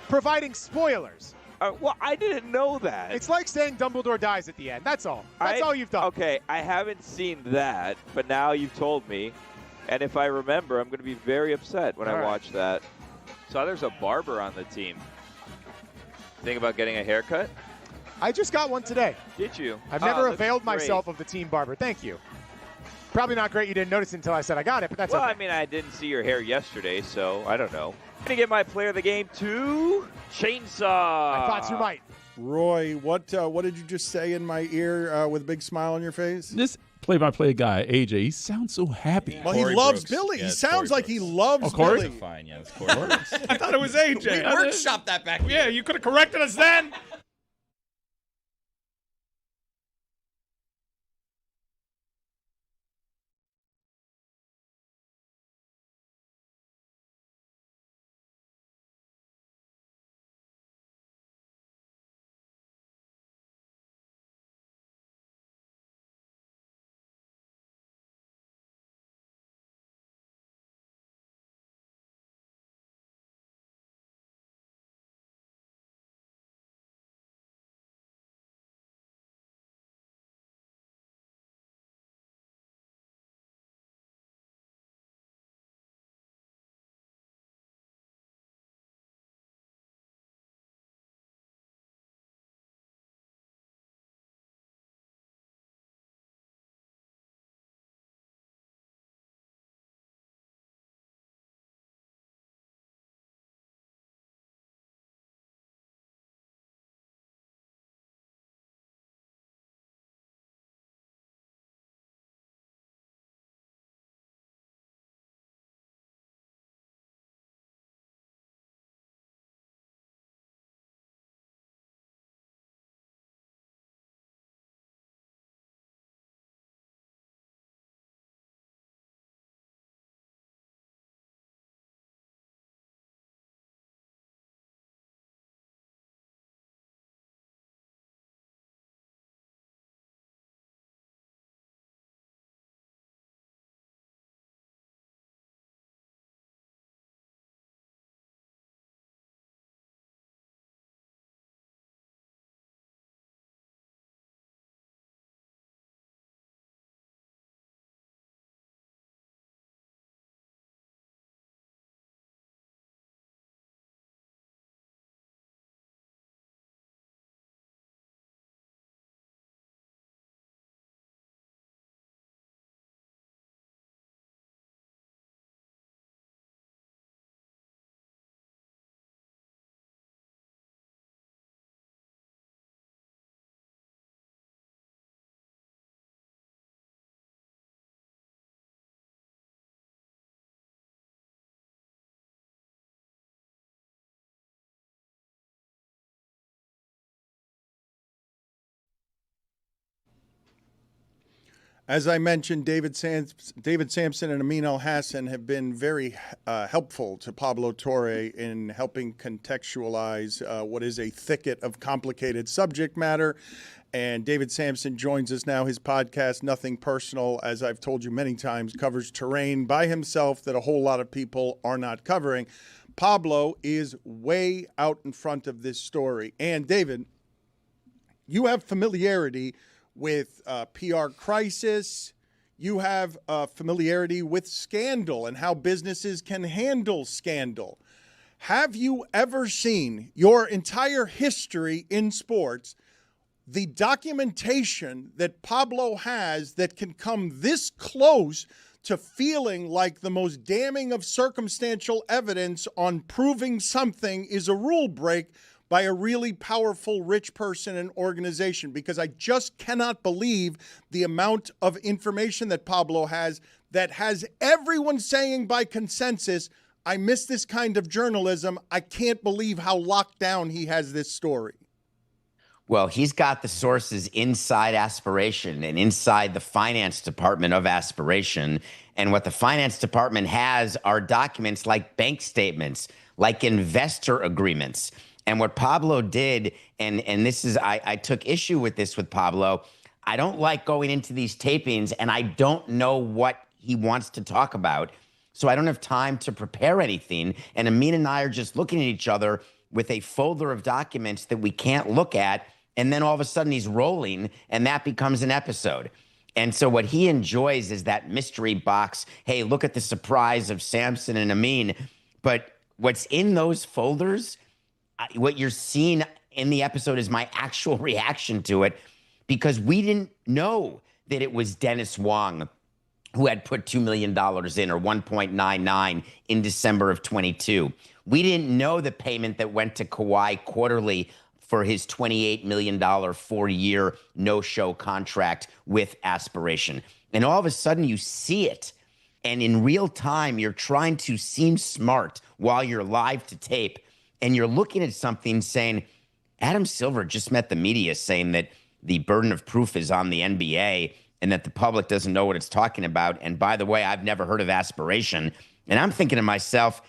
providing spoilers. Well, I didn't know that. It's like saying Dumbledore dies at the end. That's all. That's all you've done. Okay, I haven't seen that, but now you've told me. And if I remember, I'm going to be very upset when All I right. watch that. So there's a barber on the team. Think about getting a haircut? I just got one today. Did you? I've Oh, never looks availed great. myself of the team barber. Thank you. Probably not great you didn't notice until I said I got it, but that's Well, okay. I mean, I didn't see your hair yesterday, so I don't know. I'm going to get my player of the game to Chainsaw. I thought you might. Roy, what did you just say in my ear with a big smile on your face? This play-by-play guy, AJ, he sounds so happy. Well, he Corey loves Brooks. Billy. Yeah, He it's sounds Corey like he Brooks. loves Corey? Billy. Fine, yeah, it's Corey Brooks. I thought it was AJ. Workshop that back here. Yeah, you could have corrected us then. As I mentioned, David Sampson and Amin Al-Hassan have been very helpful to Pablo Torre in helping contextualize what is a thicket of complicated subject matter. And David Sampson joins us now. His podcast, Nothing Personal, as I've told you many times, covers terrain by himself that a whole lot of people are not covering. Pablo is way out in front of this story. And David, you have familiarity with PR crisis. You have familiarity with scandal and how businesses can handle scandal. Have you ever seen your entire history in sports, the documentation that Pablo has that can come this close to feeling like the most damning of circumstantial evidence on proving something is a rule break by a really powerful, rich person and organization? Because I just cannot believe the amount of information that Pablo has that has everyone saying by consensus, I miss this kind of journalism. I can't believe how locked down he has this story. Well, he's got the sources inside Aspiration and inside the finance department of Aspiration. And what the finance department has are documents like bank statements, like investor agreements. And what Pablo did, and this is, I took issue with this with Pablo. I don't like going into these tapings and I don't know what he wants to talk about. So I don't have time to prepare anything. And Amin and I are just looking at each other with a folder of documents that we can't look at. And then all of a sudden he's rolling and that becomes an episode. And so what he enjoys is that mystery box. Hey, look at the surprise of Sampson and Amin. But what's in those folders, what you're seeing in the episode is my actual reaction to it, because we didn't know that it was Dennis Wong who had put $2 million in, or 1.99 in December of 22. We didn't know the payment that went to Kawhi quarterly for his $28 million 4-year no-show contract with Aspiration. And all of a sudden you see it, and in real time you're trying to seem smart while you're live to tape, and you're looking at something saying, Adam Silver just met the media saying that the burden of proof is on the NBA and that the public doesn't know what it's talking about. And by the way, I've never heard of Aspiration. And I'm thinking to myself,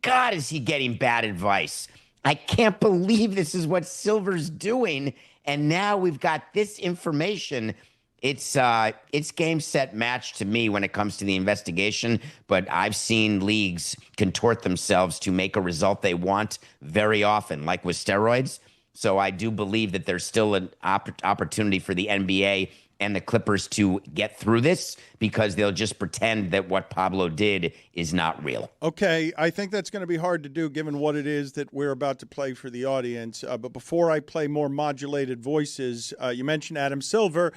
God, is he getting bad advice? I can't believe this is what Silver's doing. And now we've got this information. It's game, set, match to me when it comes to the investigation. But I've seen leagues contort themselves to make a result they want very often, like with steroids. So I do believe that there's still an opportunity for the NBA and the Clippers to get through this, because they'll just pretend that what Pablo did is not real. Okay, I think that's going to be hard to do given what it is that we're about to play for the audience. But before I play more modulated voices, you mentioned Adam Silver.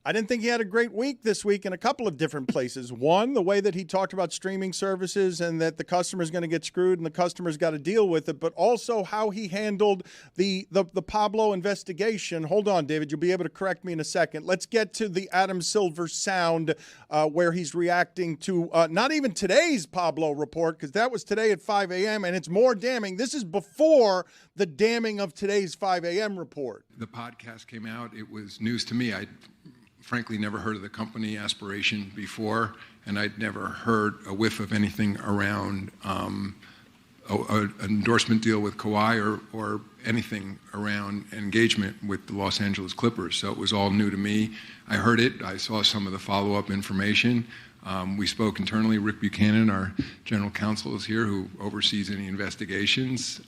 I didn't think he had a great week this week in a couple of different places. One, the way that he talked about streaming services and that the customer's going to get screwed and the customer's got to deal with it, but also how he handled the Pablo investigation. Hold on, David. You'll be able to correct me in a second. Let's get to the Adam Silver sound where he's reacting to not even today's Pablo report, because that was today at 5 a.m., and it's more damning. This is before the damning of today's 5 a.m. report. The podcast came out. It was news to me. I frankly never heard of the company Aspiration before, and I'd never heard a whiff of anything around an endorsement deal with Kawhi or anything around engagement with the Los Angeles Clippers. So it was all new to me. I heard it. I saw some of the follow-up information. We spoke internally. Rick Buchanan, our general counsel, is here, who oversees any investigations.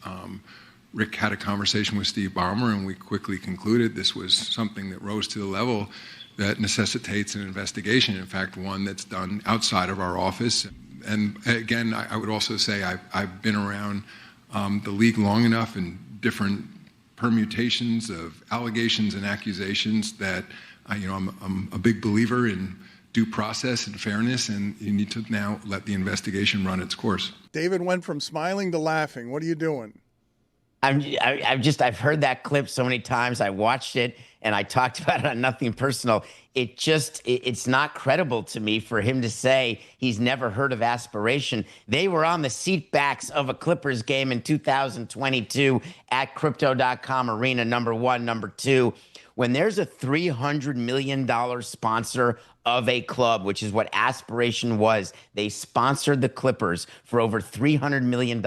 Rick had a conversation with Steve Ballmer, and we quickly concluded this was something that rose to the level that necessitates an investigation, in fact, one that's done outside of our office. And again, I would also say I've been around the league long enough in different permutations of allegations and accusations that I'm a big believer in due process and fairness, and you need to now let the investigation run its course. David went from smiling to laughing. What are you doing? I've heard that clip so many times. I watched it and I talked about it on Nothing Personal. It's not credible to me for him to say he's never heard of Aspiration. They were on the seat backs of a Clippers game in 2022 at Crypto.com Arena, number one. Number two, when there's a $300 million sponsor of a club, which is what Aspiration was. They sponsored the Clippers for over $300 million.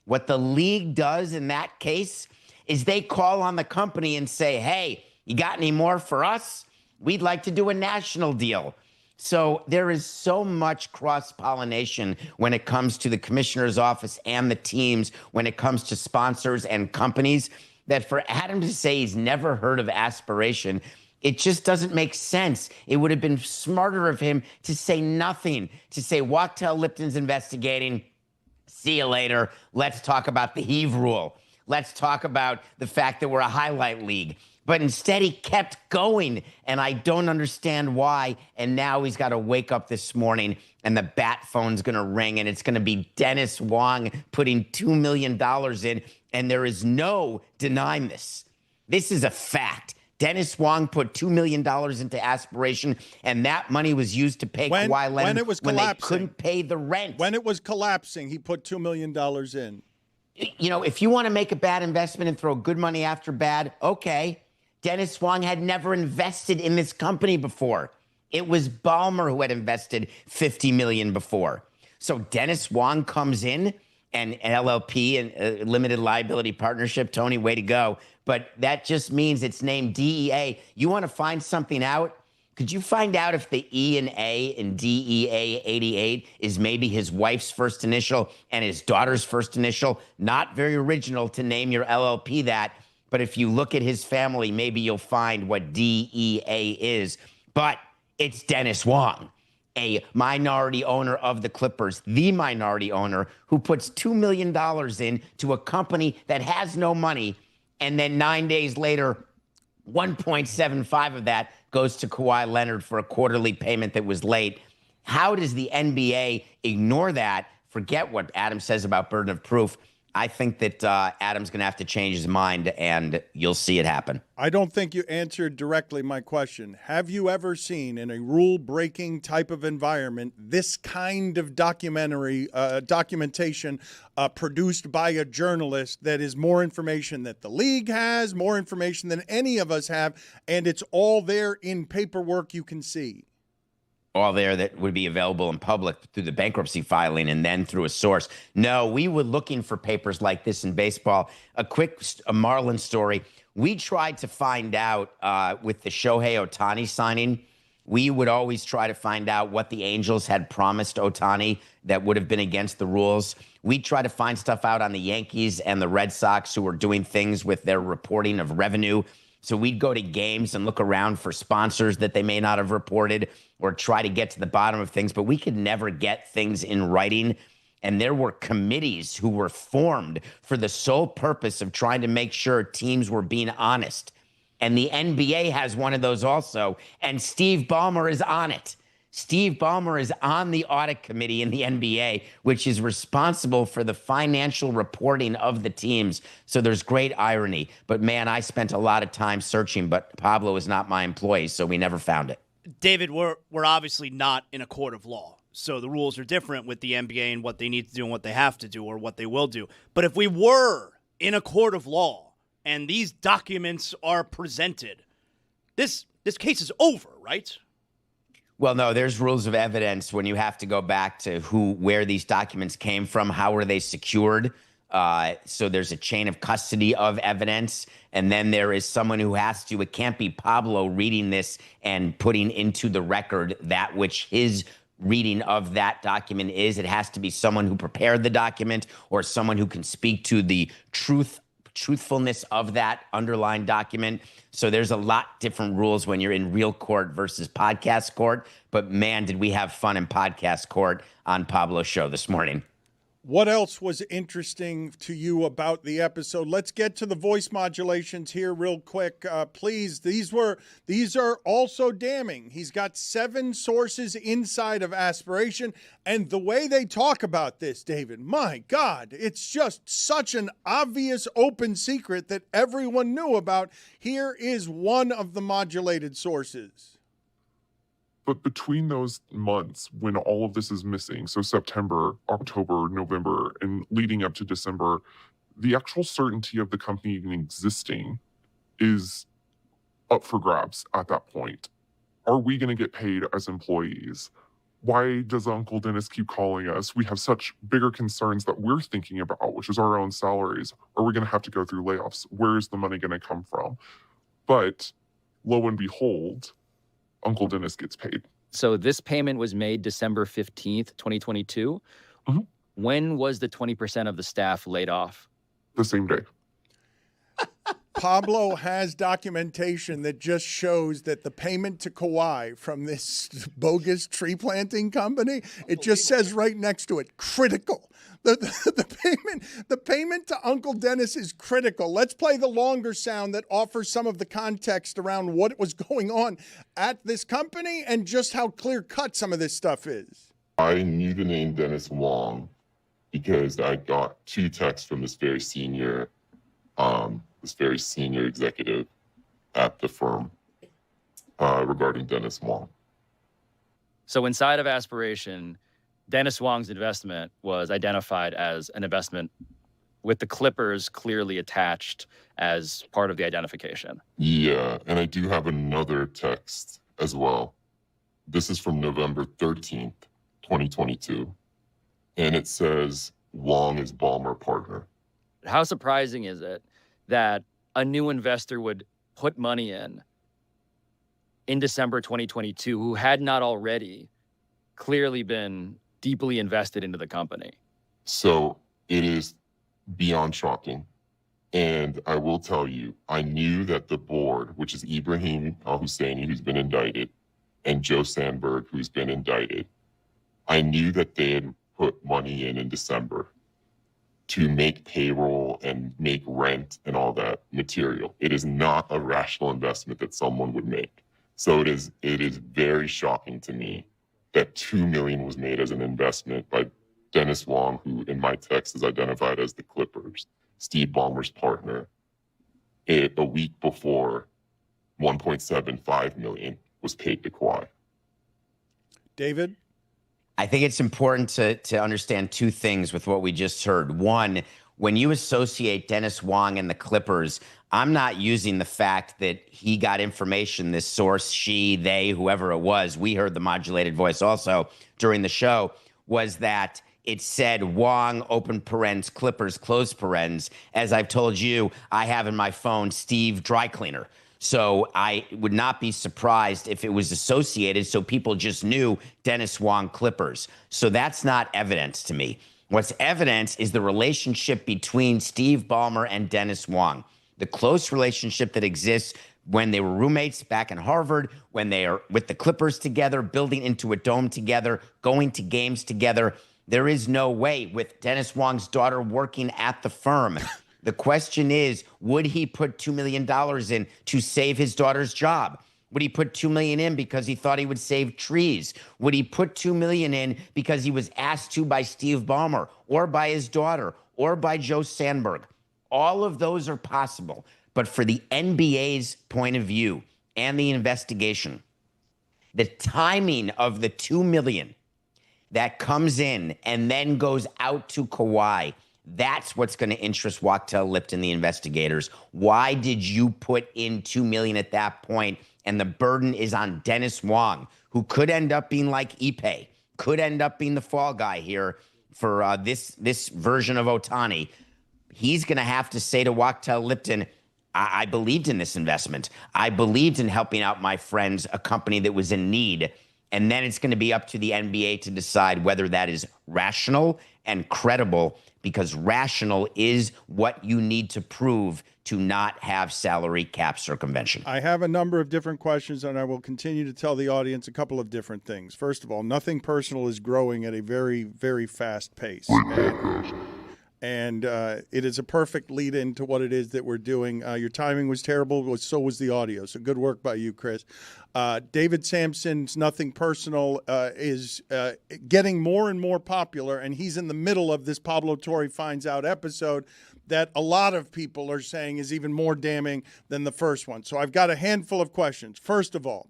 What the league does in that case is they call on the company and say, hey, you got any more for us? We'd like to do a national deal. So there is so much cross-pollination when it comes to the commissioner's office and the teams, when it comes to sponsors and companies, that for Adam to say he's never heard of Aspiration, it just doesn't make sense. It would have been smarter of him to say nothing, to say Wachtell Lipton's investigating. See you later. Let's talk about the heave rule. Let's talk about the fact that we're a highlight league. But instead, he kept going, and I don't understand why. And now he's got to wake up this morning, and the bat phone's going to ring, and it's going to be Dennis Wong putting $2 million in, and there is no denying this. This is a fact. Dennis Wong put $2 million into Aspiration, and that money was used to pay Kawhi Leonard when they couldn't pay the rent. When it was collapsing, he put $2 million in. You know, if you want to make a bad investment and throw good money after bad, okay. Dennis Wong had never invested in this company before. It was Ballmer who had invested $50 million before. So Dennis Wong comes in, and LLP, and limited liability partnership. Tony, way to go. But that just means it's named DEA. You want to find something out? Could you find out if the E and A in DEA 88 is maybe his wife's first initial and his daughter's first initial? Not very original to name your LLP that. But if you look at his family, maybe you'll find what DEA is. But it's Dennis Wong, a minority owner of the Clippers, the minority owner who puts $2 million into a company that has no money. And then 9 days later, 1.75 of that goes to Kawhi Leonard for a quarterly payment that was late. How does the NBA ignore that? Forget what Adam says about burden of proof. I think that Adam's going to have to change his mind, and you'll see it happen. I don't think you answered directly my question. Have you ever seen, in a rule-breaking type of environment, this kind of documentation produced by a journalist that is more information that the league has, more information than any of us have, and it's all there in paperwork you can see? All there that would be available in public through the bankruptcy filing and then through a source. No, we were looking for papers like this in baseball. A quick Marlins story. We tried to find out with the Shohei Ohtani signing, we would always try to find out what the Angels had promised Ohtani that would have been against the rules. We try to find stuff out on the Yankees and the Red Sox who were doing things with their reporting of revenue. So we'd go to games and look around for sponsors that they may not have reported or try to get to the bottom of things, but we could never get things in writing. And there were committees who were formed for the sole purpose of trying to make sure teams were being honest. And the NBA has one of those also, and Steve Ballmer is on it. Steve Ballmer is on the audit committee in the NBA, which is responsible for the financial reporting of the teams. So there's great irony. But, man, I spent a lot of time searching, but Pablo is not my employee, so we never found it. David, we're obviously not in a court of law. So the rules are different with the NBA and what they need to do and what they have to do or what they will do. But if we were in a court of law and these documents are presented, this case is over, right? Well, no, there's rules of evidence when you have to go back to where these documents came from, how were they secured. So there's a chain of custody of evidence. And then there is someone who has to, it can't be Pablo reading this and putting into the record that which his reading of that document is. It has to be someone who prepared the document or someone who can speak to the truthfulness of that underlying document. So there's a lot different rules when you're in real court versus podcast court. But man, did we have fun in podcast court on Pablo's show this morning. What else was interesting to you about the episode? Let's get to the voice modulations here real quick. Please, these are also damning. He's got 7 sources inside of Aspiration, and the way they talk about this, David, my God, it's just such an obvious open secret that everyone knew about. Here is one of the modulated sources. But between those months when all of this is missing, so September, October, November, and leading up to December, the actual certainty of the company even existing is up for grabs at that point. Are we going to get paid as employees? Why does Uncle Dennis keep calling us? We have such bigger concerns that we're thinking about, which is our own salaries. Are we going to have to go through layoffs? Where is the money going to come from? But lo and behold, Uncle Dennis gets paid. So this payment was made December 15th, 2022. Mm-hmm. When was the 20% of the staff laid off? The same day. Pablo has documentation that just shows that the payment to Kawhi from this bogus tree planting company, it just says right next to it, critical. The payment to Uncle Dennis is critical. Let's play the longer sound that offers some of the context around what was going on at this company and just how clear-cut some of this stuff is. I knew the name Dennis Wong because I got 2 texts from this very senior executive at the firm regarding Dennis Wong. So inside of Aspiration, Dennis Wong's investment was identified as an investment with the Clippers clearly attached as part of the identification. Yeah, and I do have another text as well. This is from November 13th, 2022. And it says, Wong is Ballmer partner. How surprising is it that a new investor would put money in December 2022 who had not already clearly been deeply invested into the company? So it is beyond shocking. And I will tell you, I knew that the board, which is Ibrahim al-Husseini, who's been indicted, and Joe Sandberg, who's been indicted, I knew that they had put money in December to make payroll and make rent and all that material. It is not a rational investment that someone would make. So it is very shocking to me that $2 million was made as an investment by Dennis Wong, who in my text is identified as the Clippers, Steve Ballmer's partner, a week before $1.75 million was paid to Kawhi. David? I think it's important to understand 2 things with what we just heard. One, when you associate Dennis Wong and the Clippers, I'm not using the fact that he got information, this source, she, they, whoever it was, we heard the modulated voice also during the show, was that it said Wong, open parens, Clippers, close parens. As I've told you, I have in my phone Steve Dry Cleaner. So I would not be surprised if it was associated so people just knew Dennis Wong Clippers. So that's not evidence to me. What's evidence is the relationship between Steve Ballmer and Dennis Wong, the close relationship that exists when they were roommates back in Harvard, when they are with the Clippers together, building into a dome together, going to games together. There is no way with Dennis Wong's daughter working at the firm. The question is, would he put $2 million in to save his daughter's job? Would he put $2 million in because he thought he would save trees? Would he put $2 million in because he was asked to by Steve Ballmer or by his daughter or by Joe Sandberg? All of those are possible. But for the NBA's point of view and the investigation, the timing of the $2 million that comes in and then goes out to Kawhi, that's what's going to interest Wachtell Lipton, the investigators. Why did you put in $2 million at that point? And the burden is on Dennis Wong, who could end up being like Ipe, could end up being the fall guy here for this version of Ohtani. He's going to have to say to Wachtell Lipton, I believed in this investment. I believed in helping out my friends, a company that was in need. And then it's going to be up to the NBA to decide whether that is rational and credible, because rational is what you need to prove to not have salary cap circumvention. I have a number of different questions, and I will continue to tell the audience a couple of different things. First of all, Nothing Personal is growing at a very, very fast pace. And it is a perfect lead into what it is that we're doing. Your timing was terrible, so was the audio. So good work by you, Chris. David Sampson's Nothing Personal is getting more and more popular, and he's in the middle of this Pablo Torre Finds Out episode that a lot of people are saying is even more damning than the first one. So I've got a handful of questions. First of all,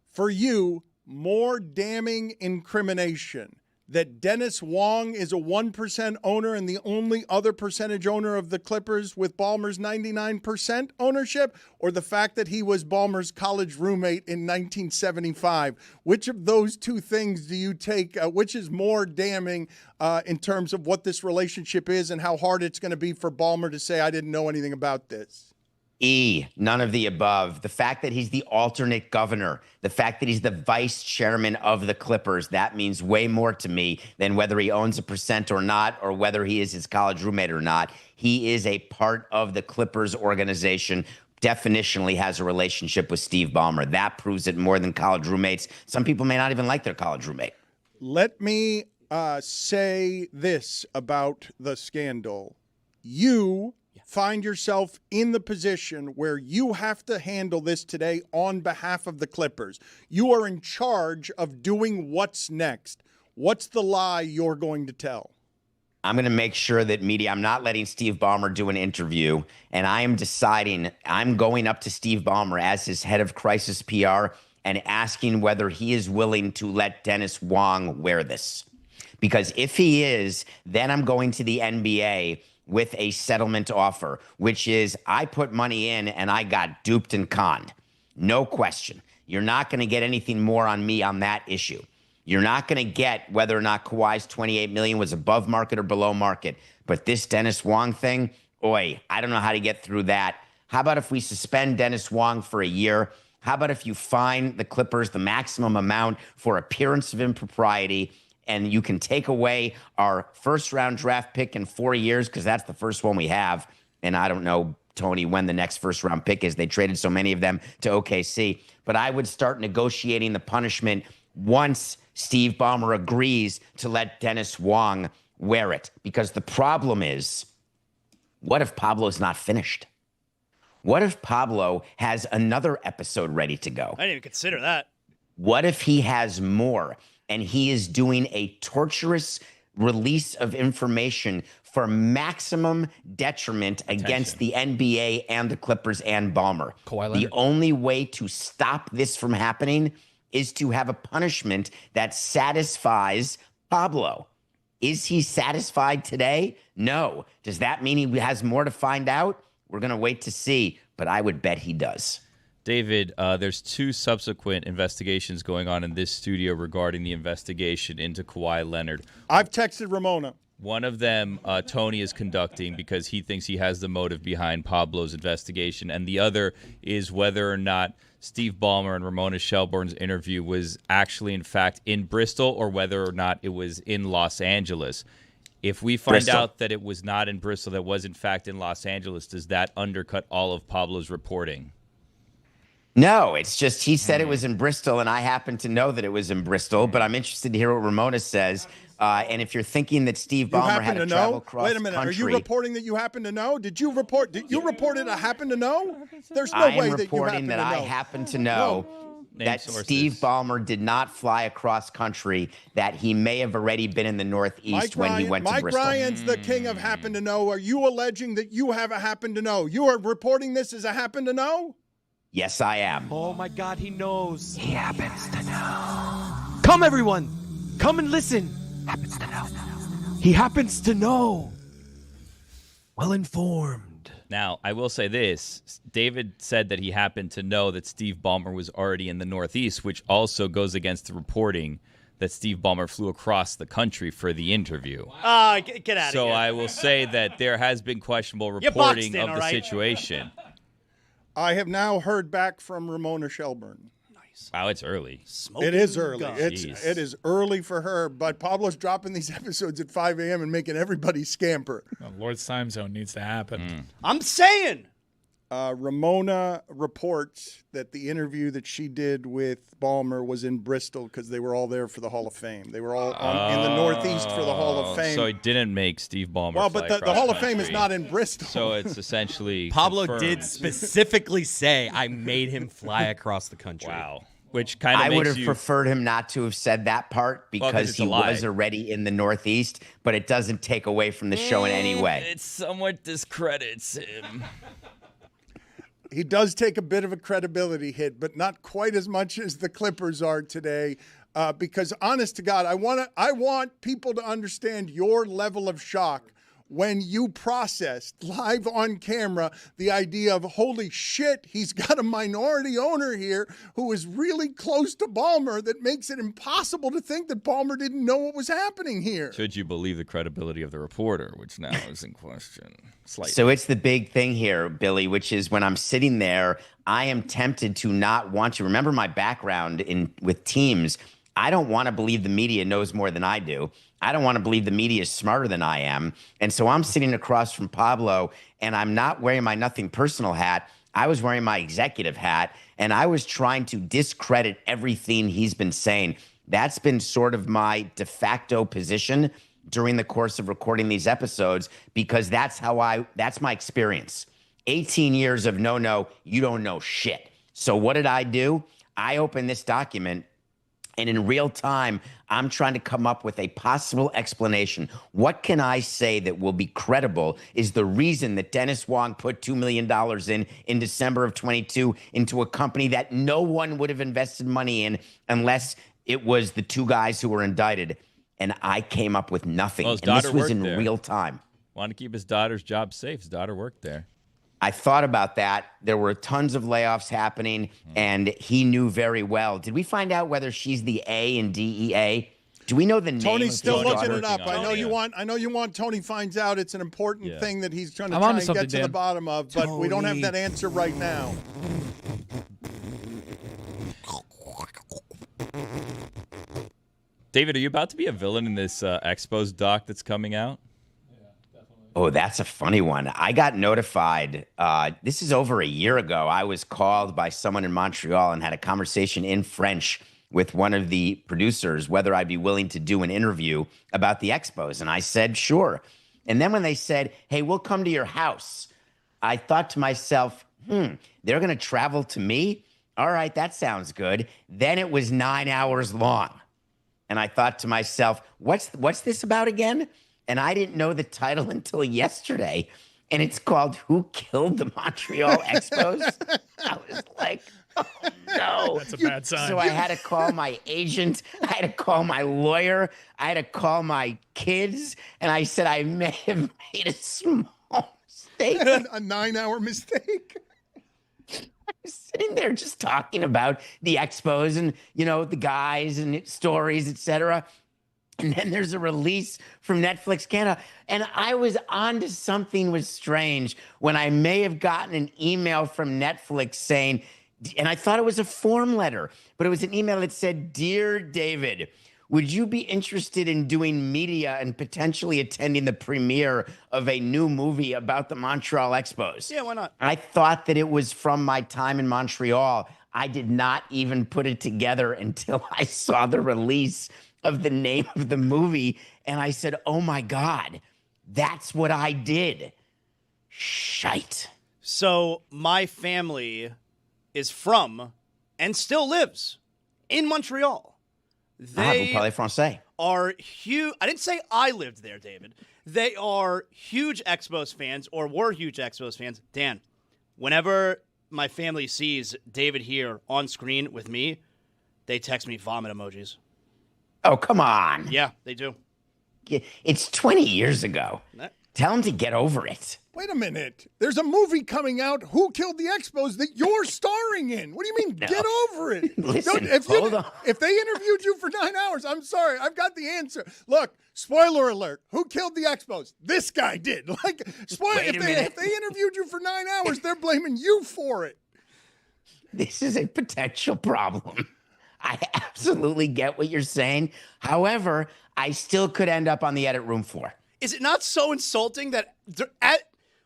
for you, more damning incrimination, that Dennis Wong is a 1% owner and the only other percentage owner of the Clippers with Ballmer's 99% ownership, or the fact that he was Ballmer's college roommate in 1975? Which of those two things do you take? Which is more damning in terms of what this relationship is and how hard it's going to be for Ballmer to say, I didn't know anything about this? None of the above. The fact that he's the alternate governor, the fact that he's the vice chairman of the Clippers, that means way more to me than whether he owns a percent or not, or whether he is his college roommate or not. He is a part of the Clippers organization, definitionally has a relationship with Steve Ballmer. That proves it more than college roommates. Some people may not even like their college roommate. Let me say this about the scandal. You find yourself in the position where you have to handle this today on behalf of the Clippers. You are in charge of doing what's next. What's the lie you're going to tell? I'm going to make sure that I'm not letting Steve Ballmer do an interview, and I am deciding I'm going up to Steve Ballmer as his head of crisis PR and asking whether he is willing to let Dennis Wong wear this. Because if he is, then I'm going to the NBA with a settlement offer, which is I put money in and I got duped and conned. No question. You're not going to get anything more on me on that issue. You're not going to get whether or not Kawhi's $28 million was above market or below market. But this Dennis Wong thing, I don't know how to get through that. How about if we suspend Dennis Wong for a year? How about if you fine the Clippers the maximum amount for appearance of impropriety, and you can take away our first-round draft pick in 4 years, because that's the first one we have. And I don't know, Tony, when the next first-round pick is. They traded so many of them to OKC. But I would start negotiating the punishment once Steve Ballmer agrees to let Dennis Wong wear it. Because the problem is, what if Pablo's not finished? What if Pablo has another episode ready to go? I didn't even consider that. What if he has more? And he is doing a torturous release of information for maximum detriment against the NBA and the Clippers and Ballmer. The only way to stop this from happening is to have a punishment that satisfies Pablo. Is he satisfied today? No. Does that mean he has more to find out? We're going to wait to see, but I would bet he does. David, there's two subsequent investigations going on in this studio regarding the investigation into Kawhi Leonard. I've texted Ramona. One of them, Tony is conducting because he thinks he has the motive behind Pablo's investigation. And the other is whether or not Steve Ballmer and Ramona Shelburne's interview was actually, in fact, in Bristol, or whether or not it was in Los Angeles. If we find out that it was not in Bristol, that was, in fact, in Los Angeles, does that undercut all of Pablo's reporting? No, it's just he said it was in Bristol, and I happen to know that it was in Bristol, but I'm interested to hear what Ramona says. And if you're thinking that Steve Ballmer had to travel cross Wait a minute, country, are you reporting that you happen to know? Did you report it I happen to know? There's no way that you happen to know. I happen to know that Steve Ballmer did not fly across country, that he may have already been in the Northeast when he went to Bristol. Mike Ryan's the king of happen to know. Are you alleging that you have a happen to know? You are reporting this as a happen to know? Yes, I am. Oh, my God, he knows. He happens to know. Come, everyone. Come and listen. Happens to know. He happens to know. Well informed. Now, I will say this. David said that he happened to know that Steve Ballmer was already in the Northeast, which also goes against the reporting that Steve Ballmer flew across the country for the interview. Get out of here. So I will say that there has been questionable reporting of the situation. I have now heard back from Ramona Shelburne. Nice. Wow, it's early. It is early. It is early for her, but Pablo's dropping these episodes at 5 a.m. and making everybody scamper. Lord's time zone needs to happen. I'm saying. Ramona reports that the interview that she did with Ballmer was in Bristol because they were all there for the Hall of Fame. They were all in the Northeast for the Hall of Fame. So it didn't make Steve Ballmer Well, but the Hall of Fame is not in Bristol. So it's essentially Pablo confirmed. did specifically say, I made him fly across the country. Wow. Which kind of I makes would have you... preferred him not to have said that part because he was already in the Northeast, but it doesn't take away from the show in any way. It somewhat discredits him. He does take a bit of a credibility hit, but not quite as much as the Clippers are today. because honest to God, I want people to understand your level of shock when you processed live on camera the idea of, holy shit, he's got a minority owner here who is really close to Ballmer that makes it impossible to think that Ballmer didn't know what was happening here. Should you believe the credibility of the reporter, which now is in question slightly? So it's the big thing here, Billy, which is when I'm sitting there, I am tempted to not want to. Remember my background with teams. I don't want to believe the media knows more than I do. I don't want to believe the media is smarter than I am. And so I'm sitting across from Pablo, and I'm not wearing my nothing personal hat. I was wearing my executive hat, and I was trying to discredit everything he's been saying. That's been sort of my de facto position during the course of recording these episodes, because that's my experience. 18 years of no, you don't know shit. So what did I do? I opened this document, and in real time, I'm trying to come up with a possible explanation. What can I say that will be credible is the reason that Dennis Wong put $2 million in December of 22 into a company that no one would have invested money in unless it was the two guys who were indicted. And I came up with nothing. Well, his and this daughter was worked in there. real time. Want to keep his daughter's job safe. His daughter worked there. I thought about that. There were tons of layoffs happening, and he knew very well. Did we find out whether she's the A in DEA? Do we know the name? Tony's still of his looking daughter? it up. I know you want Tony finds out. It's an important thing that he's trying to try and get to the bottom of, but we don't have that answer right now. David, are you about to be a villain in this Expos doc that's coming out? Oh, that's a funny one. I got notified. This is over a year ago. I was called by someone in Montreal and had a conversation in French with one of the producers whether I'd be willing to do an interview about the Expos. And I said, sure. And then when they said, hey, we'll come to your house, I thought to myself, they're going to travel to me? All right, that sounds good. Then it was 9 hours long. And I thought to myself, what's this about again? And I didn't know the title until yesterday. And it's called Who Killed the Montreal Expos? I was like, oh, no. That's a bad sign. So I had to call my agent. I had to call my lawyer. I had to call my kids. And I said, I may have made a small mistake. A 9-hour mistake. I was sitting there just talking about the Expos and, the guys and stories, etc. And then there's a release from Netflix Canada. And I was on to something was strange when I may have gotten an email from Netflix saying, and I thought it was a form letter, but it was an email that said, Dear David, would you be interested in doing media and potentially attending the premiere of a new movie about the Montreal Expos? Yeah, why not? I thought that it was from my time in Montreal. I did not even put it together until I saw the release of the name of the movie. And I said, oh my God, that's what I did. Shite. So my family is from and still lives in Montreal. They vous parlez français. are huge. I didn't say I lived there, David. They are huge Expos fans, or were huge Expos fans. Dan, whenever my family sees David here on screen with me, they text me vomit emojis. Oh, come on. Yeah, they do. It's 20 years ago. Tell him to get over it. Wait a minute. There's a movie coming out, Who Killed the Expos, that you're starring in. What do you mean, get over it? Listen, Don't- hold on. If they interviewed you for 9 hours, I'm sorry, I've got the answer. Look, spoiler alert, Who Killed the Expos? This guy did. Like, Wait a minute. if they interviewed you for 9 hours, they're blaming you for it. This is a potential problem. I absolutely get what you're saying. However, I still could end up on the edit room floor. Is it not so insulting that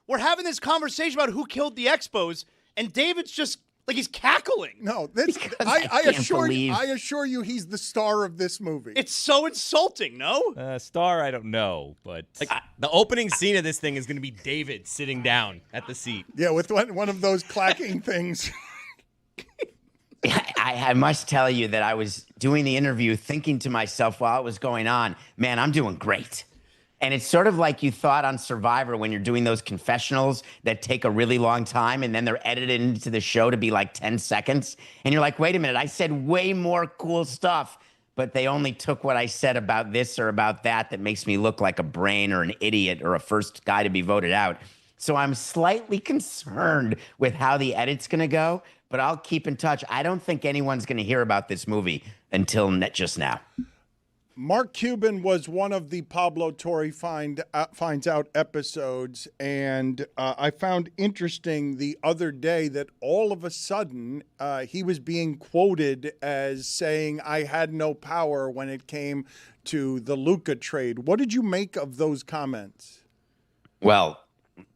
we're having this conversation about who killed the Expos, and David's just like he's cackling? No, that's I assure you he's the star of this movie. It's so insulting, no? Star, I don't know, but The opening scene of this thing is going to be David sitting down at the seat. Yeah, with one of those clacking things. I must tell you that I was doing the interview thinking to myself while it was going on, man, I'm doing great. And it's sort of like you thought on Survivor when you're doing those confessionals that take a really long time and then they're edited into the show to be like 10 seconds. And you're like, wait a minute, I said way more cool stuff. but they only took what I said about this or about that makes me look like a brain or an idiot or a first guy to be voted out. So I'm slightly concerned with how the edit's going to go, but I'll keep in touch. I don't think anyone's going to hear about this movie until just now. Mark Cuban was one of the Pablo Torre finds out episodes, and I found interesting the other day that all of a sudden he was being quoted as saying, "I had no power" when it came to the Luka trade. What did you make of those comments? Well,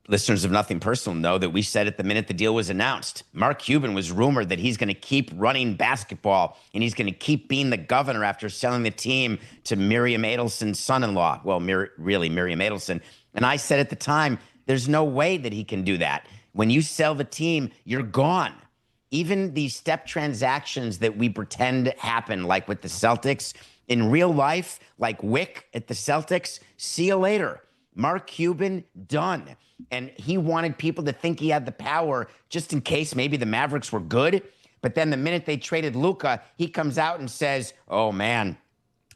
listeners of Nothing Personal know that we said it the minute the deal was announced. Mark Cuban was rumored that he's going to keep running basketball and he's going to keep being the governor after selling the team to Miriam Adelson's son-in-law. Well, really Miriam Adelson. And I said at the time, there's no way that he can do that. When you sell the team, you're gone. Even these step transactions that we pretend happen, like with the Celtics, in real life, like Wick at the Celtics, see you later. Mark Cuban, done. And he wanted people to think he had the power just in case maybe the Mavericks were good. But then the minute they traded Luka, he comes out and says, "Oh, man,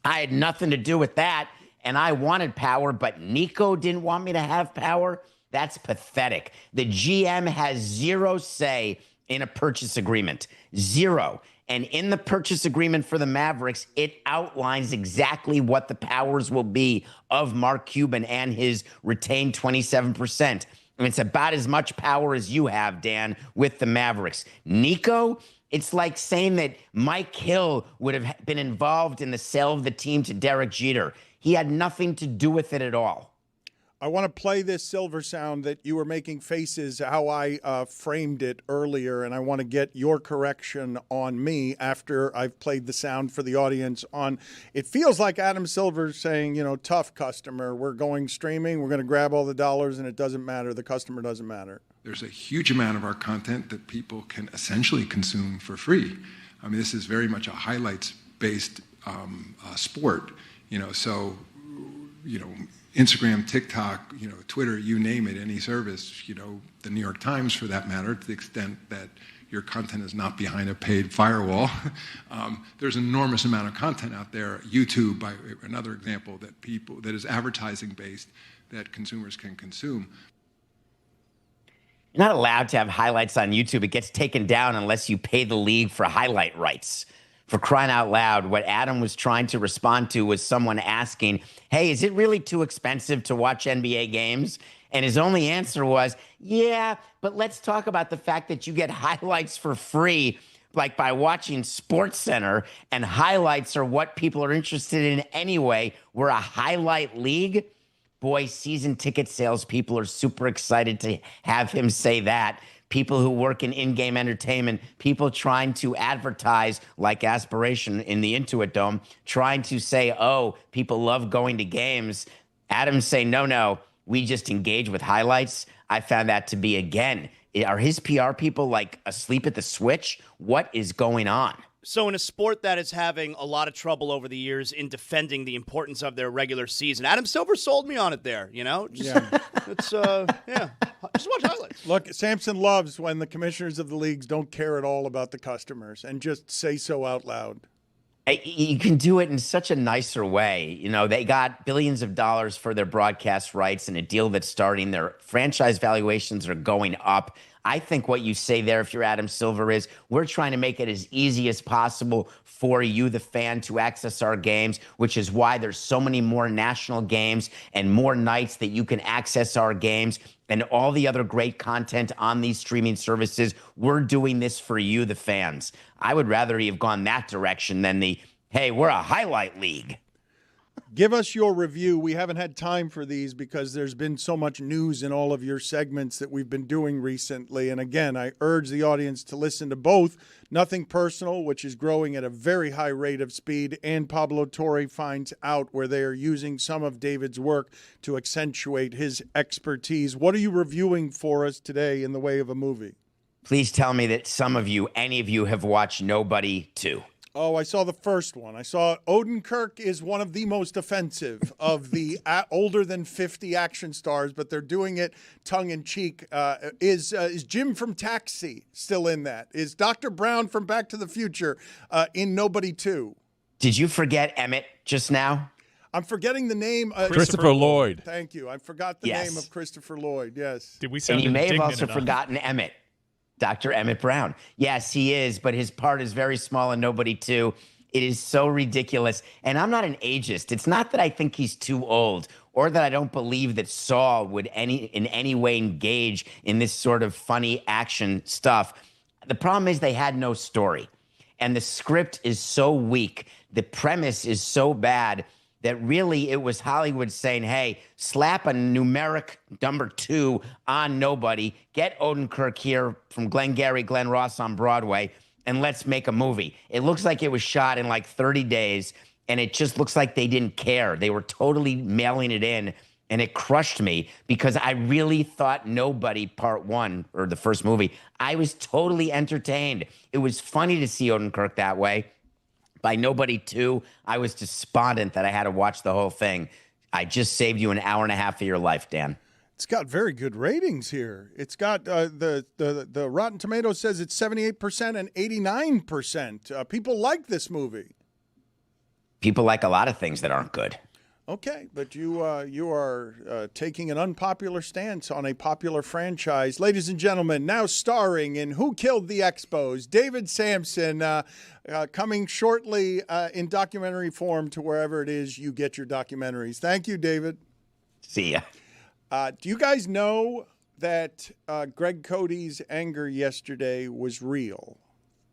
I had nothing to do with that. And I wanted power, but Nico didn't want me to have power." That's pathetic. The GM has zero say in a purchase agreement. Zero. And in the purchase agreement for the Mavericks, it outlines exactly what the powers will be of Mark Cuban and his retained 27%. And it's about as much power as you have, Dan, with the Mavericks. Nico, it's like saying that Mike Hill would have been involved in the sale of the team to Derek Jeter. He had nothing to do with it at all. I want to play this silver sound that you were making faces how I framed it earlier, and I want to get your correction on me after I've played the sound for the audience on. It feels like Adam Silver's saying, tough customer, we're going streaming, we're going to grab all the dollars, and it doesn't matter. The customer doesn't matter. There's a huge amount of our content that people can essentially consume for free. I mean, this is very much a highlights-based sport, so, Instagram, TikTok, Twitter, you name it, any service, the New York Times for that matter, to the extent that your content is not behind a paid firewall. There's an enormous amount of content out there. YouTube, by another example, that is advertising based that consumers can consume. You're not allowed to have highlights on YouTube. It gets taken down unless you pay the league for highlight rights. For crying out loud, what Adam was trying to respond to was someone asking, "Hey, is it really too expensive to watch NBA games?" And his only answer was, "Yeah, but let's talk about the fact that you get highlights for free, like by watching SportsCenter, and highlights are what people are interested in anyway. We're a highlight league." Boy, season ticket sales people are super excited to have him say that. People who work in in-game entertainment, people trying to advertise like Aspiration in the Intuit Dome, trying to say, "Oh, people love going to games." Adams say, no, we just engage with highlights. I found that to be, again, are his PR people like asleep at the switch? What is going on? So in a sport that is having a lot of trouble over the years in defending the importance of their regular season, Adam Silver sold me on it there, Just watch highlights. Look, Samson loves when the commissioners of the leagues don't care at all about the customers and just say so out loud. You can do it in such a nicer way. They got billions of dollars for their broadcast rights and a deal that's starting. Their franchise valuations are going up. I think what you say there, if you're Adam Silver, is we're trying to make it as easy as possible for you, the fan, to access our games, which is why there's so many more national games and more nights that you can access our games and all the other great content on these streaming services. We're doing this for you, the fans. I would rather he have gone that direction than hey, we're a highlight league. Give us your review. We haven't had time for these because there's been so much news in all of your segments that we've been doing recently. And again, I urge the audience to listen to both Nothing Personal, which is growing at a very high rate of speed, and Pablo Torre Finds Out, where they are using some of David's work to accentuate his expertise. What are you reviewing for us today in the way of a movie? Please tell me that any of you have watched Nobody 2. Oh, I saw the first one. I saw Odenkirk is one of the most offensive of the older than 50 action stars, but they're doing it tongue-in-cheek. Is Jim from Taxi still in that? Is Dr. Brown from Back to the Future in Nobody 2? Did you forget Emmett just now? I'm forgetting the name. Christopher Lloyd. Thank you. I forgot the name of Christopher Lloyd. Yes. Did we sound And you may have indignant also enough? forgotten Emmett, Dr. Emmett Brown. Yes, he is, but his part is very small and nobody too. It is so ridiculous. And I'm not an ageist. It's not that I think he's too old or that I don't believe that Saul would in any way engage in this sort of funny action stuff. The problem is they had no story. And the script is so weak. The premise is so bad that really it was Hollywood saying, hey, slap a numeric number 2 on nobody, get Odenkirk here from Glengarry Glen Ross on Broadway, and let's make a movie. It looks like it was shot in like 30 days, and it just looks like they didn't care. They were totally mailing it in, and it crushed me because I really thought Nobody Part 1, or the first movie, I was totally entertained. It was funny to see Odenkirk that way. By Nobody 2, I was despondent that I had to watch the whole thing. I just saved you an hour and a half of your life, Dan. It's got very good ratings here. It's got the Rotten Tomatoes says it's 78% and 89%. People like this movie. People like a lot of things that aren't good. Okay, but you are taking an unpopular stance on a popular franchise. Ladies and gentlemen, now starring in Who Killed the Expos, David Sampson, coming shortly in documentary form to wherever it is you get your documentaries. Thank you, David. See ya. Do you guys know that Greg Cody's anger yesterday was real?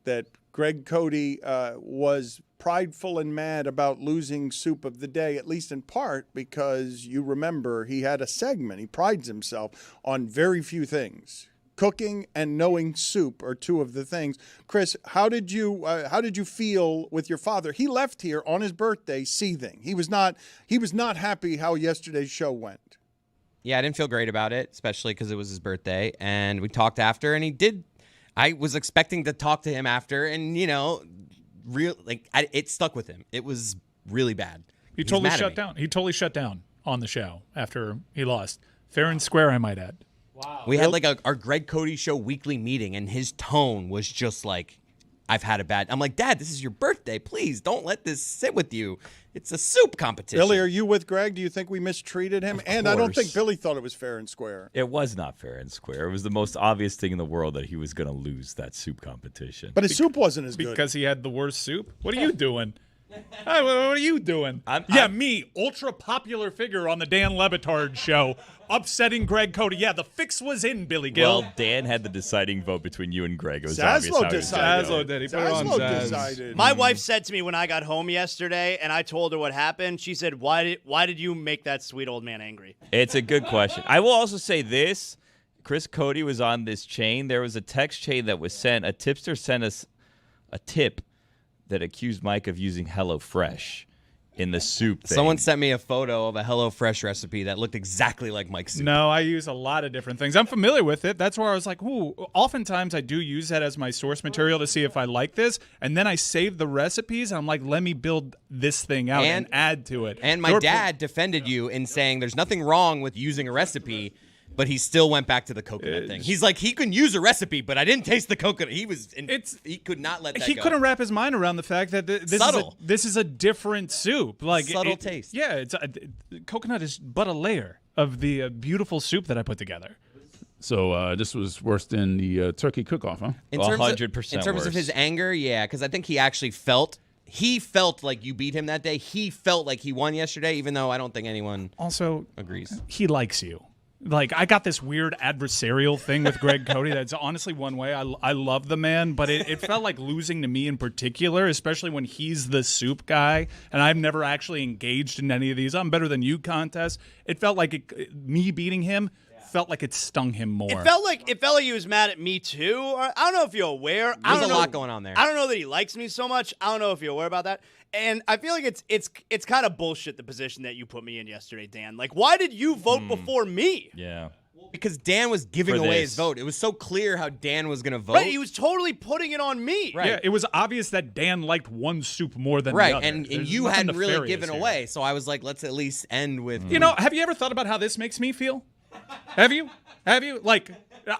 That Greg Cody was prideful and mad about losing Soup of the Day, at least in part because you remember he had a segment. He prides himself on very few things. Cooking and knowing soup are two of the things. Chris, how did you feel with your father? He left here on his birthday seething. He was not happy how yesterday's show went. Yeah, I didn't feel great about it, especially because it was his birthday. And we talked after, and he did. I was expecting to talk to him after, and it stuck with him. It was really bad. He totally shut down. He totally shut down on the show after he lost. Fair and square, I might add. Wow. We had our Greg Cody Show weekly meeting, and his tone was just like, I've had a bad. I'm like, Dad, this is your birthday. Please don't let this sit with you. It's a soup competition. Billy, are you with Greg? Do you think we mistreated him? And I don't think Billy thought it was fair and square. It was not fair and square. It was the most obvious thing in the world that he was going to lose that soup competition. But his soup wasn't as good. Because he had the worst soup? What are you doing? Hey, what are you doing? Me, ultra popular figure on the Dan Le Batard Show, upsetting Greg Cody. Yeah, the fix was in, Billy Gill. Well, Dan had the deciding vote between you and Greg. It was Zaslow decided. Zaslow did. He put it on Zaz. Decided. My wife said to me when I got home yesterday, and I told her what happened. She said, "Why did you make that sweet old man angry?" It's a good question. I will also say this: Chris Cody was on this chain. There was a text chain that was sent. A tipster sent us a tip that accused Mike of using HelloFresh in the soup thing. Someone sent me a photo of a HelloFresh recipe that looked exactly like Mike's soup. No, I use a lot of different things. I'm familiar with it. That's where I was like, ooh, oftentimes I do use that as my source material to see if I like this. And then I save the recipes. And I'm like, let me build this thing out and add to it. And my dad defended you in saying there's nothing wrong with using a recipe, but he still went back to the coconut thing. He's like, he can use a recipe, but I didn't taste the coconut. He could not let that go. He couldn't wrap his mind around the fact that this is a different soup. Like subtle taste. Yeah, coconut is but a layer of the beautiful soup that I put together. So this was worse than the turkey cook-off, huh? 100% In terms of his anger, yeah, because I think he actually felt like you beat him that day. He felt like he won yesterday, even though I don't think anyone also agrees. He likes you. Like, I got this weird adversarial thing with Greg Cody that's honestly one way. I love the man, but it felt like losing to me in particular, especially when he's the soup guy, and I've never actually engaged in any of these I'm better than you contests. It felt like me beating him felt like it stung him more. It felt like he was mad at me too. I don't know if you're aware. There's a lot going on there. I don't know that he likes me so much. I don't know if you're aware about that. And I feel like it's kind of bullshit, the position that you put me in yesterday, Dan. Like, why did you vote before me? Yeah. Because Dan was giving away his vote. It was so clear how Dan was going to vote. Right, he was totally putting it on me. Right. Yeah, it was obvious that Dan liked one soup more than the other. And you hadn't really given away, so I was like, let's at least end with... You know, have you ever thought about how this makes me feel? Have you? Like,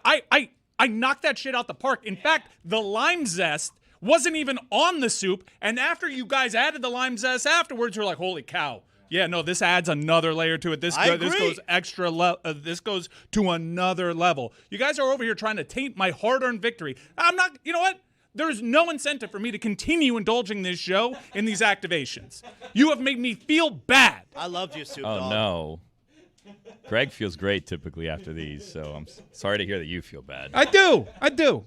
I knocked that shit out the park. In fact, the lime zest wasn't even on the soup. And after you guys added the lime zest afterwards, you're like, holy cow. Yeah, no, this adds another layer to it. This goes extra. This goes to another level. You guys are over here trying to taint my hard-earned victory. I'm not. You know what? There's no incentive for me to continue indulging this show in these activations. You have made me feel bad. I loved you, Soup Oh Dog. no. Greg feels great typically after these, so I'm sorry to hear that you feel bad. I do.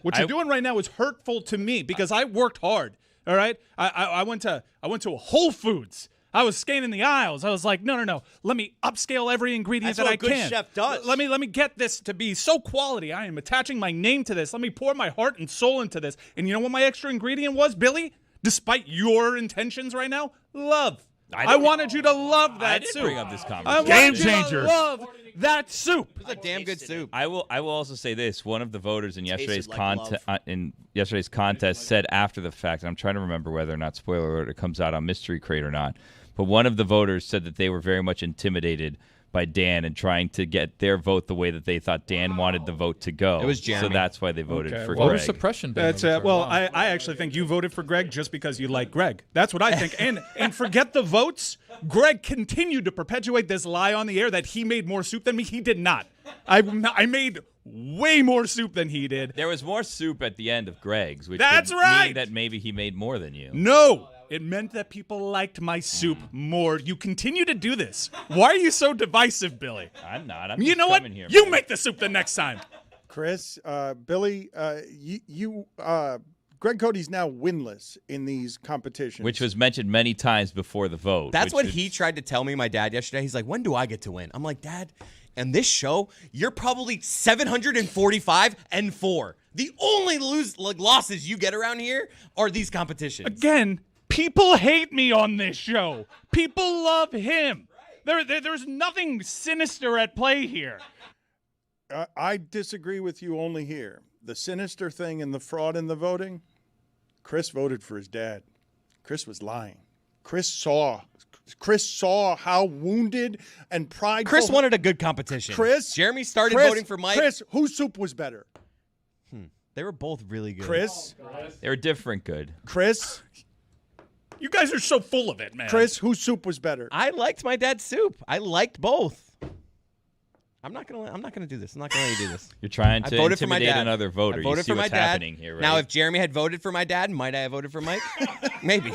What you're doing right now is hurtful to me because I worked hard. All right. I went to a Whole Foods. I was scanning the aisles. I was like, no. Let me upscale every ingredient That's that what I a good can. chef does. Let me get this to be so quality. I am attaching my name to this. Let me pour my heart and soul into this. And you know what my extra ingredient was, Billy? Despite your intentions right now, love. I wanted you to love that I didn't soup. bring up this I conversation. wanted you to love that soup. It's a damn good soup. I will also say this: one of the voters in yesterday's like contest said after the fact, and I'm trying to remember whether or not, spoiler alert, it comes out on Mystery Crate or not. But one of the voters said that they were very much intimidated by Dan and trying to get their vote the way that they thought Dan wanted the vote to go. It was Jeremy. So that's why they voted for Voter Greg. suppression. That's well, I actually think you voted for Greg just because you like Greg. That's what I think. And forget the votes. Greg continued to perpetuate this lie on the air that he made more soup than me. He did not. I made way more soup than he did. There was more soup at the end of Greg's, which That's would right. mean that maybe he made more than you. No. It meant that people liked my soup more. You continue to do this. Why are you so divisive, Billy? I'm not. I'm You just know what? coming here, You man. make the soup the next time. Chris, Billy, Greg Cody's now winless in these competitions. Which was mentioned many times before the vote. That's which what is- he tried to tell me, my dad, yesterday. He's like, when do I get to win? I'm like, Dad, and this show, you're probably 745-4. The only losses you get around here are these competitions. Again, people hate me on this show. People love him. There's nothing sinister at play here. I disagree with you only here. The sinister thing and the fraud in the voting, Chris voted for his dad. Chris was lying. Chris saw how wounded and prideful. Chris wanted a good competition. Jeremy started voting for Mike. Chris, whose soup was better? They were both really good. Chris? They were different good. Chris? You guys are so full of it, man. Chris, whose soup was better? I liked my dad's soup. I liked both. I'm not gonna do this. I'm not gonna let you do this. You're trying I to voted for my intimidate dad. another voter. I You voted see for my what's dad. happening here, right? Now, if Jeremy had voted for my dad, might I have voted for Mike? Maybe.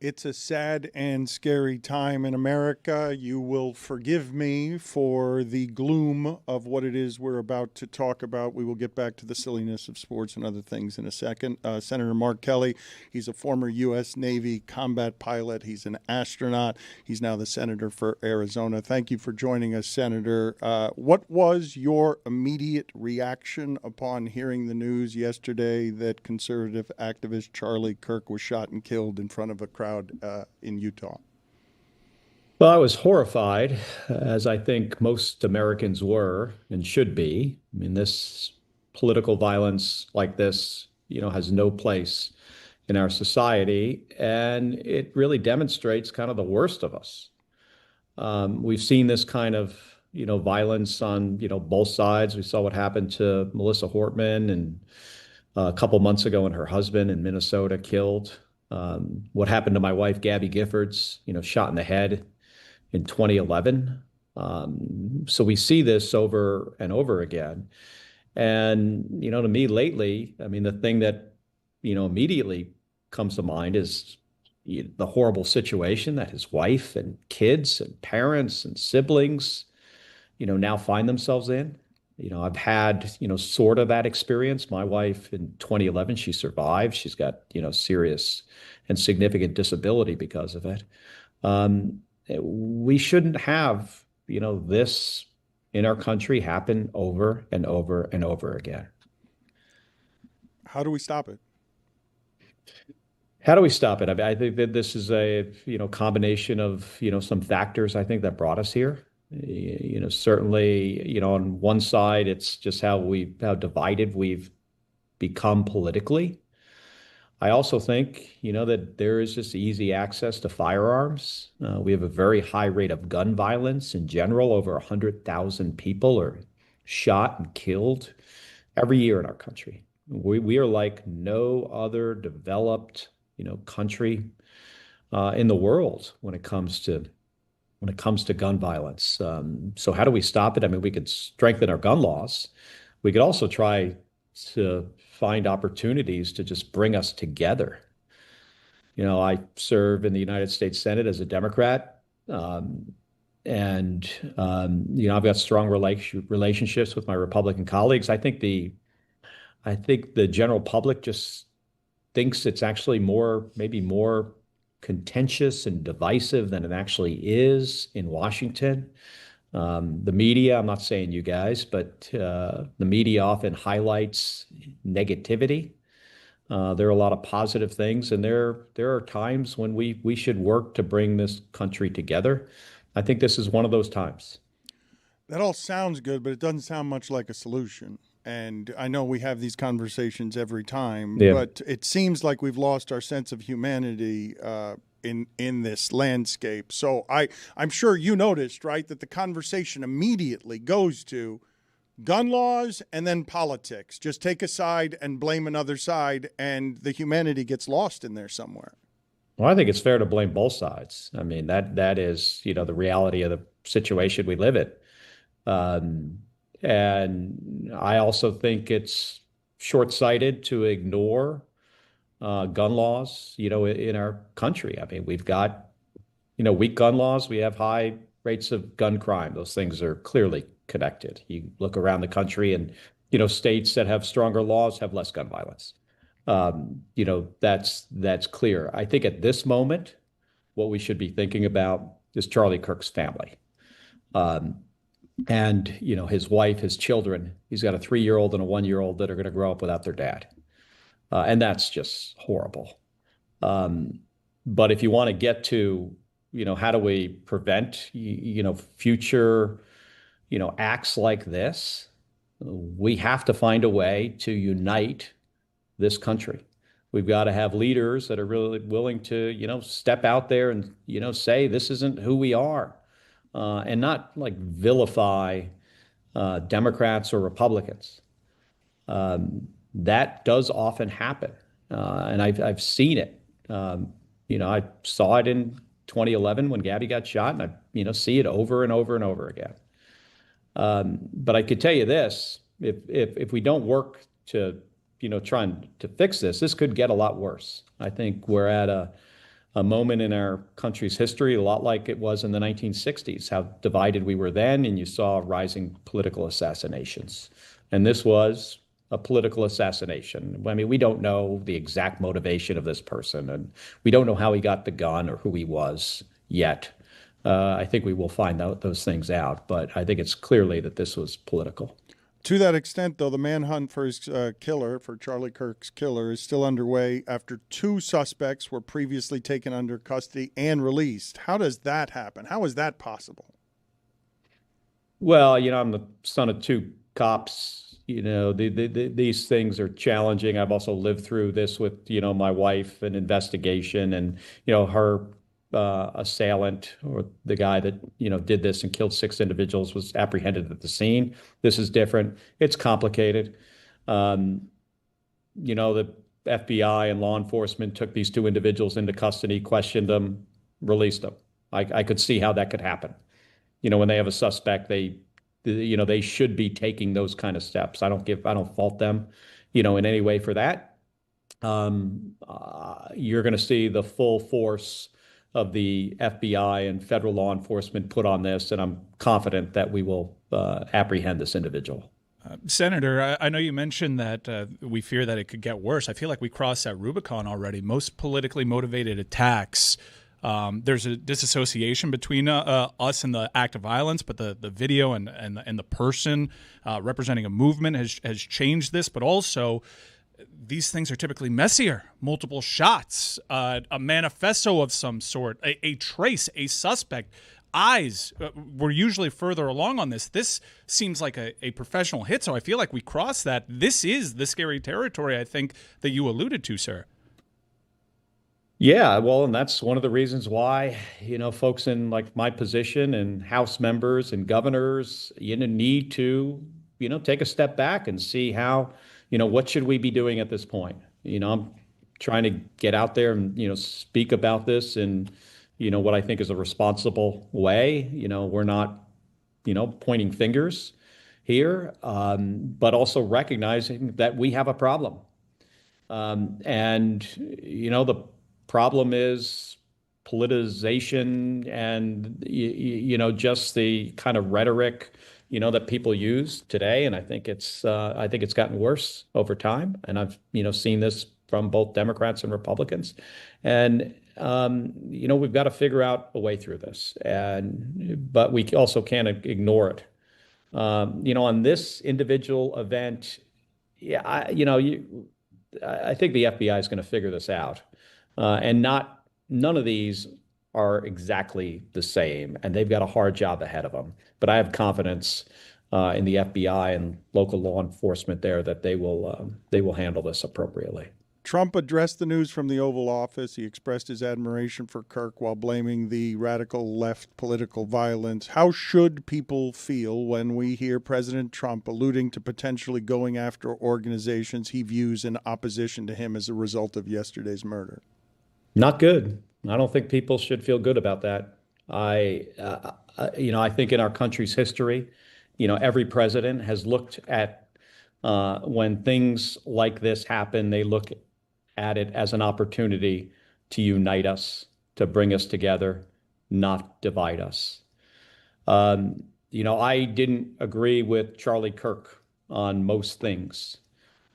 It's a sad and scary time in America. You will forgive me for the gloom of what it is we're about to talk about. We will get back to the silliness of sports and other things in a second. Senator Mark Kelly, he's a former U.S. Navy combat pilot. He's an astronaut. He's now the senator for Arizona. Thank you for joining us, Senator. What was your immediate reaction upon hearing the news yesterday that conservative activist Charlie Kirk was shot and killed in front of a crowd in Utah? Well, I was horrified, as I think most Americans were and should be. I mean, this political violence like this, has no place in our society, and it really demonstrates kind of the worst of us. We've seen this kind of, violence on, both sides. We saw what happened to Melissa Hortman and a couple months ago and her husband in Minnesota killed. What happened to my wife, Gabby Giffords, shot in the head in 2011. So we see this over and over again. And, to me lately, I mean, the thing that, immediately comes to mind is the horrible situation that his wife and kids and parents and siblings, now find themselves in. I've had, sort of that experience. My wife in 2011, she survived. She's got, serious and significant disability because of it. We shouldn't have, this in our country happen over and over and over again. How do we stop it? How do we stop it? I think that this is a, combination of, some factors, I think, that brought us here. Certainly, on one side, it's just how divided we've become politically. I also think, that there is just easy access to firearms. We have a very high rate of gun violence in general. Over 100,000 people are shot and killed every year in our country. We are like no other developed, country in the world when it comes to gun violence. So how do we stop it? I mean, we could strengthen our gun laws. We could also try to find opportunities to just bring us together. I serve in the United States Senate as a Democrat, and I've got strong relationships with my Republican colleagues. I think the general public just thinks it's actually maybe more contentious and divisive than it actually is in Washington. The media, I'm not saying you guys, but the media often highlights negativity. There are a lot of positive things, and there are times when we should work to bring this country together. I think this is one of those times. That all sounds good, but it doesn't sound much like a solution. And I know we have these conversations every time, but it seems like we've lost our sense of humanity in this landscape. So I'm sure you noticed, right, that the conversation immediately goes to gun laws and then politics. Just take a side and blame another side, and the humanity gets lost in there somewhere. Well, I think it's fair to blame both sides. I mean, that is, the reality of the situation we live in. And I also think it's short-sighted to ignore gun laws, in our country. I mean, we've got, weak gun laws. We have high rates of gun crime. Those things are clearly connected. You look around the country and, states that have stronger laws have less gun violence. That's clear. I think at this moment, what we should be thinking about is Charlie Kirk's family. And, his wife, his children. He's got a 3-year-old and a 1-year-old that are going to grow up without their dad. And that's just horrible. But if you want to get to, how do we prevent, future, acts like this, we have to find a way to unite this country. We've got to have leaders that are really willing to, step out there and, say this isn't who we are. And not like vilify Democrats or Republicans. That does often happen, and I've seen it. I saw it in 2011 when Gabby got shot, and I see it over and over and over again. But I could tell you this: if we don't work to trying to fix this, this could get a lot worse. I think we're at a moment in our country's history, a lot like it was in the 1960s, how divided we were then, and you saw rising political assassinations. And this was a political assassination. I mean, we don't know the exact motivation of this person, and we don't know how he got the gun or who he was yet. I think we will find out those things out, but I think it's clearly that this was political. To that extent, though, the manhunt for his killer, for Charlie Kirk's killer, is still underway after 2 suspects were previously taken under custody and released. How does that happen? How is that possible? Well, I'm the son of 2 cops. These things are challenging. I've also lived through this with, my wife, an investigation, and, her assailant, or the guy that did this and killed 6 individuals, was apprehended at the scene. This is different. It's complicated. The FBI and law enforcement took these 2 individuals into custody, questioned them, released them. I could see how that could happen. When they have a suspect, they should be taking those kind of steps. I don't fault them in any way for that. You're going to see the full force of the FBI and federal law enforcement put on this, and I'm confident that we will apprehend this individual. Senator, I know you mentioned that we fear that it could get worse. I feel like we crossed that Rubicon already. Most politically motivated attacks, there's a disassociation between us and the act of violence, but the video and the person representing a movement has changed this, but also these things are typically messier. Multiple shots, a manifesto of some sort, a trace, a suspect. Eyes were usually further along on this. This seems like a professional hit, so I feel like we crossed that. This is the scary territory, I think, that you alluded to, sir. Yeah, well, and that's one of the reasons why, folks in like my position and House members and governors, need to, take a step back and see how, what should we be doing at this point? I'm trying to get out there and, speak about this in, what I think is a responsible way. We're not, pointing fingers here, but also recognizing that we have a problem. And, the problem is politicization and, just the kind of rhetoric that people use today, and I think it's gotten worse over time. And I've seen this from both Democrats and Republicans, and we've got to figure out a way through this. But we also can't ignore it. On this individual event, yeah, I think the FBI is going to figure this out, and none of these are exactly the same, and they've got a hard job ahead of them. But I have confidence in the FBI and local law enforcement there that they will handle this appropriately. Trump addressed the news from the Oval Office. He expressed his admiration for Kirk while blaming the radical left political violence. How should people feel when we hear President Trump alluding to potentially going after organizations he views in opposition to him as a result of yesterday's murder? Not good. I don't think people should feel good about that. I think in our country's history, every president has looked at when things like this happen, they look at it as an opportunity to unite us, to bring us together, not divide us. I didn't agree with Charlie Kirk on most things,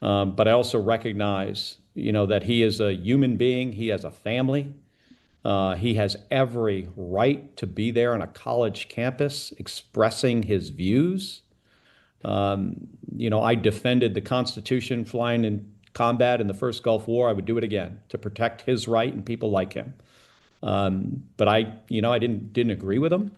but I also recognize, that he is a human being. He has a family. He has every right to be there on a college campus expressing his views. I defended the Constitution flying in combat in the first Gulf War. I would do it again to protect his right and people like him. But I didn't agree with him.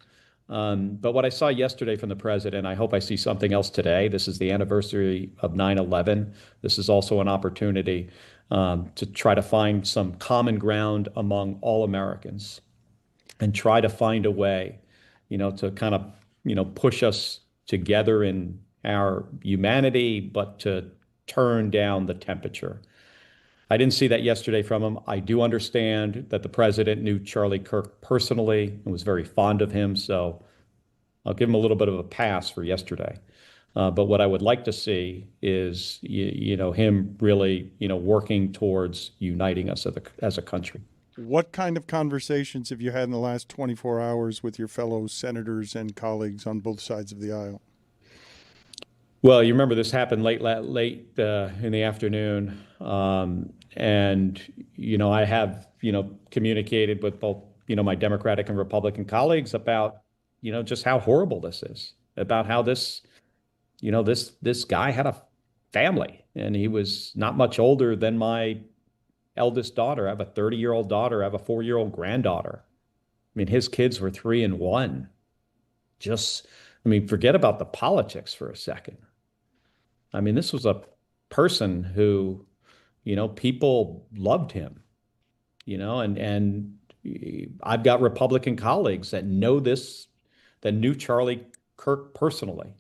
But what I saw yesterday from the president, I hope I see something else today. This is the anniversary of 9/11. This is also an opportunity to try to find some common ground among all Americans and try to find a way, to kind of, push us together in our humanity, but to turn down the temperature. I didn't see that yesterday from him. I do understand that the president knew Charlie Kirk personally and was very fond of him, so I'll give him a little bit of a pass for yesterday. But what I would like to see is, him really, working towards uniting us as a country. What kind of conversations have you had in the last 24 hours with your fellow senators and colleagues on both sides of the aisle? Well, you remember this happened late in the afternoon, and I have communicated with both my Democratic and Republican colleagues about just how horrible this is, about how this guy had a family, and he was not much older than my eldest daughter. I have a 30-year-old daughter. I have a 4-year-old granddaughter. I mean, his kids were 3 and 1. Forget about the politics for a second. I mean, this was a person who, people loved him, and I've got Republican colleagues that knew Charlie Kirk personally.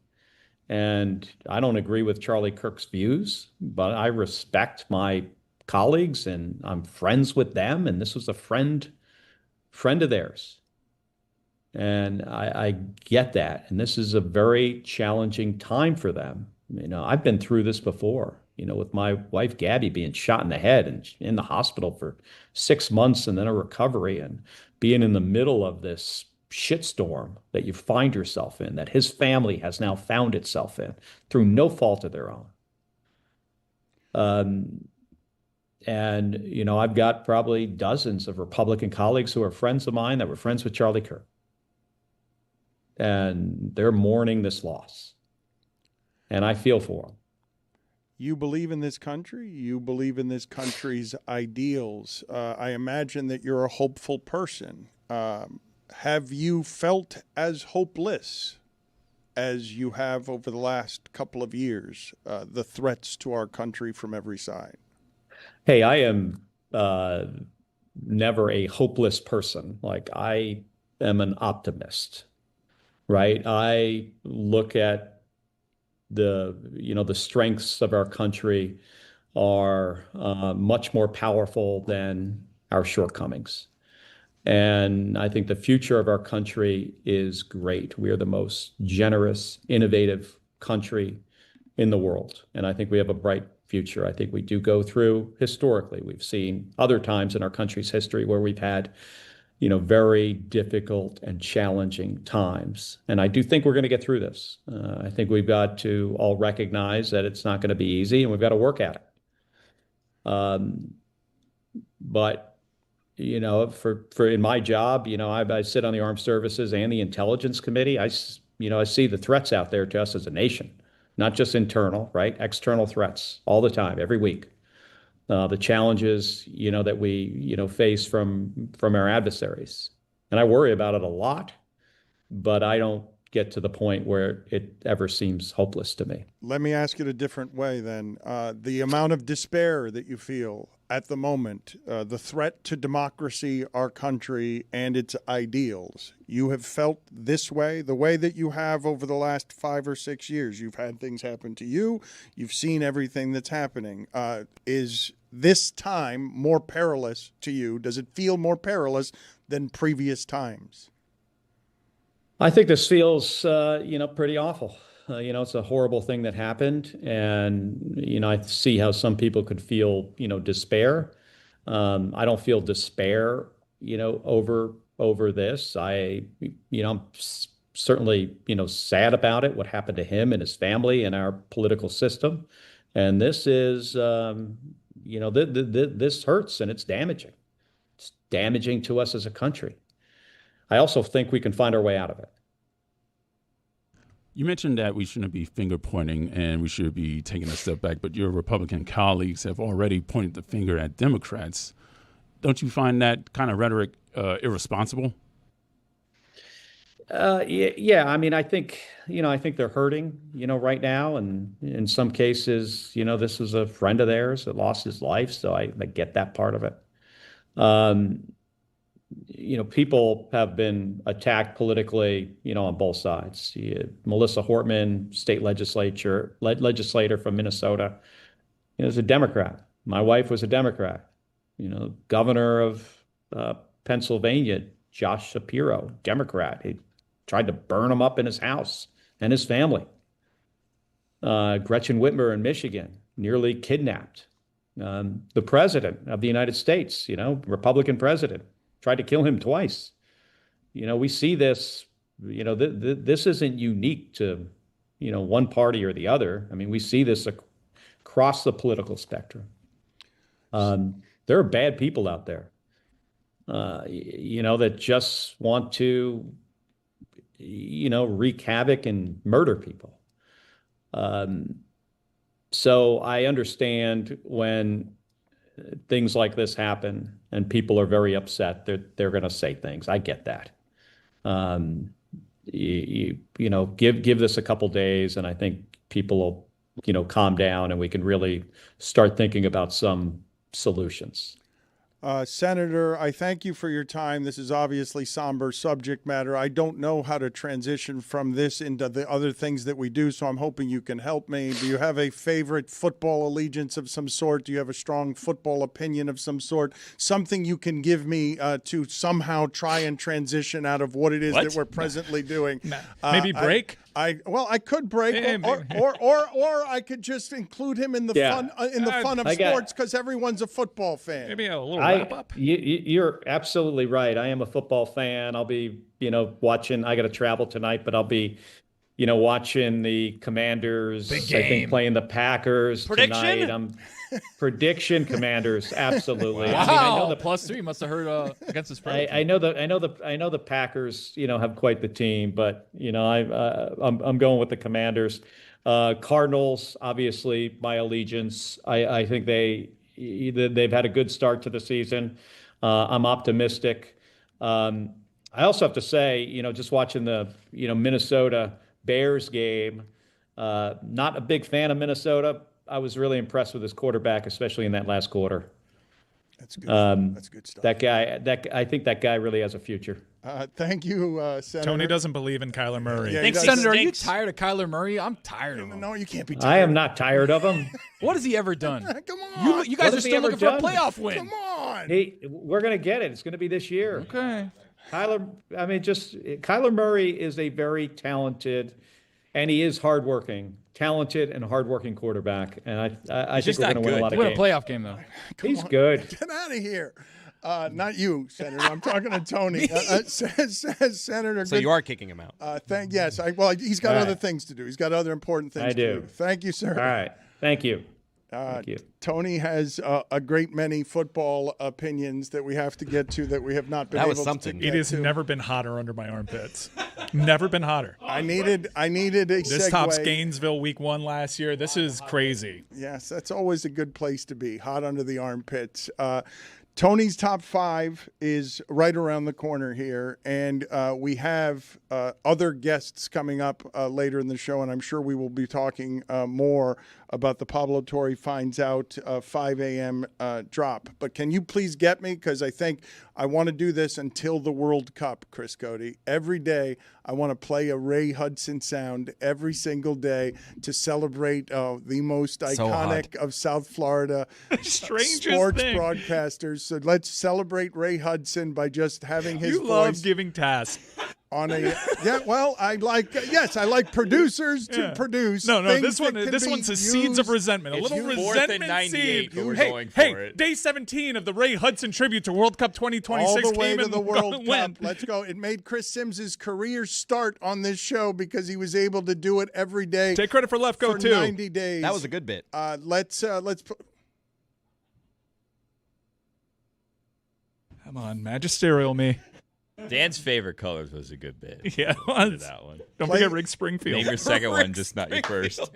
And I don't agree with Charlie Kirk's views, but I respect my colleagues and I'm friends with them. And this was a friend of theirs. And I get that. And this is a very challenging time for them. I've been through this before, with my wife, Gabby, being shot in the head and in the hospital for 6 months and then a recovery, and being in the middle of this shitstorm that you find yourself in, that his family has now found itself in through no fault of their own. And I've got probably dozens of Republican colleagues who are friends of mine that were friends with Charlie Kirk. And they're mourning this loss. And I feel for them. You believe in this country. You believe in this country's ideals. I imagine that you're a hopeful person. Have you felt as hopeless as you have over the last couple of years, the threats to our country from every side? Hey, I am never a hopeless person. Like, I am an optimist, right? I look at the strengths of our country are much more powerful than our shortcomings. And I think the future of our country is great. We are the most generous, innovative country in the world. And I think we have a bright future. I think we do go through, historically, we've seen other times in our country's history where we've had very difficult and challenging times. And I do think we're going to get through this. I think we've got to all recognize that it's not going to be easy and we've got to work at it. But, for in my job, I sit on the Armed Services and the Intelligence Committee. I see the threats out there to us as a nation, not just internal, right? External threats all the time, every week. The challenges, that we, face from our adversaries. And I worry about it a lot, but I don't get to the point where it ever seems hopeless to me. Let me ask it a different way then. The amount of despair that you feel at the moment, the threat to democracy, our country, and its ideals, you have felt this way, the way that you have over the last 5 or 6 years. You've had things happen to you. You've seen everything that's happening. Is this time more perilous to you? Does it feel more perilous than previous times? I think this feels, pretty awful. It's a horrible thing that happened. And, I see how some people could feel, despair. I don't feel despair, over this. I'm certainly, sad about it, what happened to him and his family and our political system. And this is, this hurts and it's damaging. It's damaging to us as a country. I also think we can find our way out of it. You mentioned that we shouldn't be finger pointing and we should be taking a step back, but your Republican colleagues have already pointed the finger at Democrats. Don't you find that kind of rhetoric irresponsible? Yeah. I think they're hurting, right now. And in some cases, this was a friend of theirs that lost his life. So I get that part of it. People have been attacked politically, on both sides. Melissa Hortman, state legislator from Minnesota, is a Democrat. My wife was a Democrat. Governor of Pennsylvania, Josh Shapiro, Democrat. He tried to burn him up in his house and his family. Gretchen Whitmer in Michigan, nearly kidnapped. The president of the United States, Republican president, tried to kill him twice. We see this, this isn't unique to, one party or the other. I mean, we see this across the political spectrum. There are bad people out there, that just want to, wreak havoc and murder people. So I understand when things like this happen and people are very upset, they're going to say things. I get that. Give this a couple days, and I think people will, calm down, and we can really start thinking about some solutions. Senator, I thank you for your time. This is obviously somber subject matter. I don't know how to transition from this into the other things that we do, so I'm hoping you can help me. Do you have a favorite football allegiance of some sort? Do you have a strong football opinion of some sort? Something you can give me to somehow try and transition out of what it is that we're presently doing. Maybe break? I could break, or I could just include him in the fun of sports because everyone's a football fan. Maybe a little wrap up. You're absolutely right. I am a football fan. I'll be, watching. I got to travel tonight, but I'll be, watching the Commanders. Big game. I think playing the Packers tonight. Prediction Commanders, absolutely. Wow. I mean, I know the +3 must have heard against the spread. I know the Packers, have quite the team, but I'm going with the Commanders. Cardinals, obviously, my allegiance. I think they've had a good start to the season. I'm optimistic. I also have to say, just watching the Minnesota Bears game. Not a big fan of Minnesota. I was really impressed with his quarterback, especially in that last quarter. That's good. That's good stuff. I think that guy really has a future. Thank you, Senator. Tony doesn't believe in Kyler Murray. Yeah, Senator, are you tired of Kyler Murray? I'm tired of him. No, you can't be tired. I am not tired of him. What has he ever done? Come on. You guys are still looking for a playoff win. Come on. We're going to get it. It's going to be this year. Okay. Kyler Murray is a very talented, and he is talented and hardworking quarterback. And I think we're going to win a lot of games. Win a playoff game, though. He's good. Get out of here. Not you, Senator. I'm talking to Tony. Senator. So you are kicking him out. Yes. He's got other things to do. He's got other important things to do. Thank you, sir. All right. Thank you. Thank you. Tony has a great many football opinions that we have to get to that we have not been able to get to. It has never been hotter under my armpits. Never been hotter. I needed a This segue. tops Gainesville week 1 last year. This is crazy. Yes, that's always a good place to be, hot under the armpits. Tony's top 5 is right around the corner here, and we have other guests coming up later in the show, and I'm sure we will be talking more about the Pablo Torre Finds Out 5 a.m. drop. But can you please get me, because I think I want to do this until the World Cup, Chris Cody. Every day I want to play a Ray Hudson sound every single day to celebrate the most iconic of South Florida sports broadcasters. So let's celebrate Ray Hudson by just having his voice. You love giving tasks. I like producers to produce. No, this one's the seeds of resentment. A little resentment seed. Hey, day 17 of the Ray Hudson tribute to World Cup 2026 all the way came to and the World went. Cup. Let's go. It made Chris Sims's career start on this show because he was able to do it every day. Take credit for Lefko for too. 90 days. That was a good bit. Let's Come on, magisterial me. Dan's favorite colors was a good bit. Yeah, that one. Don't forget Rick Springfield. Name your second one, just not your first.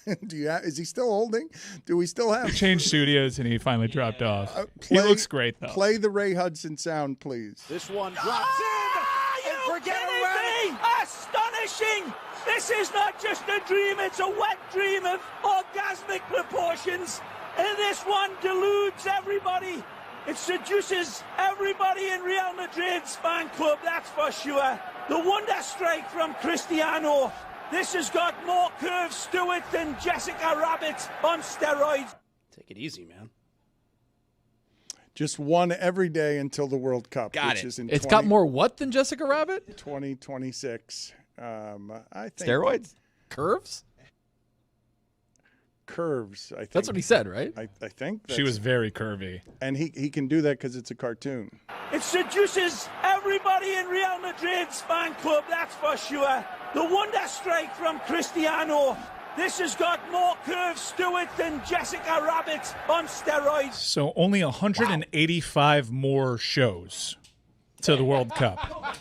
Is he still holding? Do we still have? He changed studios and he finally dropped off. He looks great though. Play the Ray Hudson sound, please. This one drops in. And forget about it. Astonishing! This is not just a dream; it's a wet dream of orgasmic proportions. And this one deludes everybody. It seduces everybody in Real Madrid's fan club, that's for sure. The wonder strike from Cristiano. This has got more curves to it than Jessica Rabbit on steroids. Take it easy, man. Just one every day until the World Cup. It's got more what than Jessica Rabbit? 2026. I think steroids? Curves? curves. I think. That's what he said, right? I think She was very curvy. And he can do that because it's a cartoon. It seduces everybody in Real Madrid's fan club, that's for sure. The wonder strike from Cristiano. This has got more curves to it than Jessica Rabbit on steroids. So only 185 more shows to the World Cup.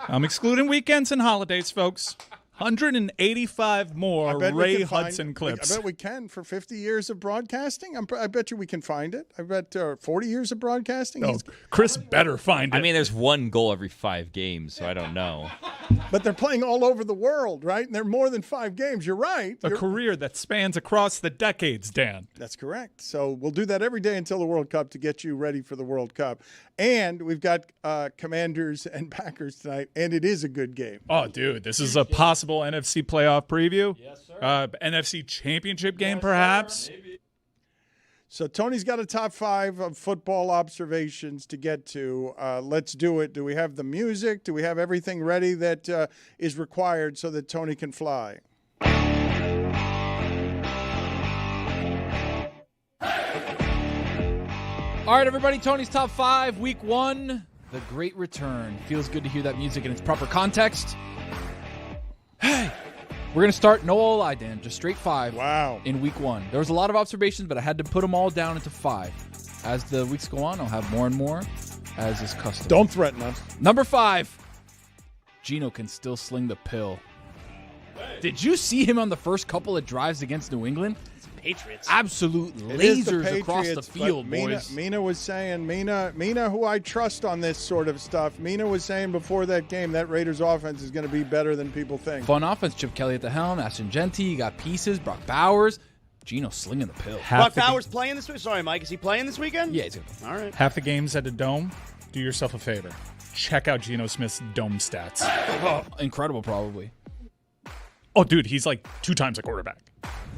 I'm excluding weekends and holidays, folks. 185 more Ray Hudson clips. I bet we can for 50 years of broadcasting. I bet you we can find it. I bet 40 years of broadcasting. No, Chris better find it. I mean, there's one goal every 5 games, so I don't know. But they're playing all over the world, right? And they're more than 5 games. You're right. A career that spans across the decades, Dan. That's correct. So we'll do that every day until the World Cup to get you ready for the World Cup. And we've got Commanders and Packers tonight, and it is a good game. Oh, dude, this is a possible NFC playoff preview. Yes, sir. NFC championship game, perhaps. So Tony's got a top 5 of football observations to get to. Let's do it. Do we have the music? Do we have everything ready that is required so that Tony can fly? All right, everybody, Tony's Top 5, Week 1, the great return. Feels good to hear that music in its proper context. Hey, we're going to start no lie, Dan, just straight 5 in Week 1. There was a lot of observations, but I had to put them all down into 5. As the weeks go on, I'll have more and more, as is custom. Don't threaten us. Number 5, Geno can still sling the pill. Did you see him on the first couple of drives against New England? Patriots. Absolute It is the lasers across the Patriots, field, but boys. Mina was saying, Mina, who I trust on this sort of stuff, Mina was saying before that game that Raiders offense is going to be better than people think. Fun offense. Chip Kelly at the helm. Ashton Genty. You got pieces. Brock Bowers. Geno slinging the pill. Brock Bowers playing this week? Sorry, Mike. Is he playing this weekend? Yeah, he's going to play. All right. Half the games at a dome. Do yourself a favor. Check out Geno Smith's dome stats. Incredible, probably. Oh, dude, he's like 2 times a quarterback.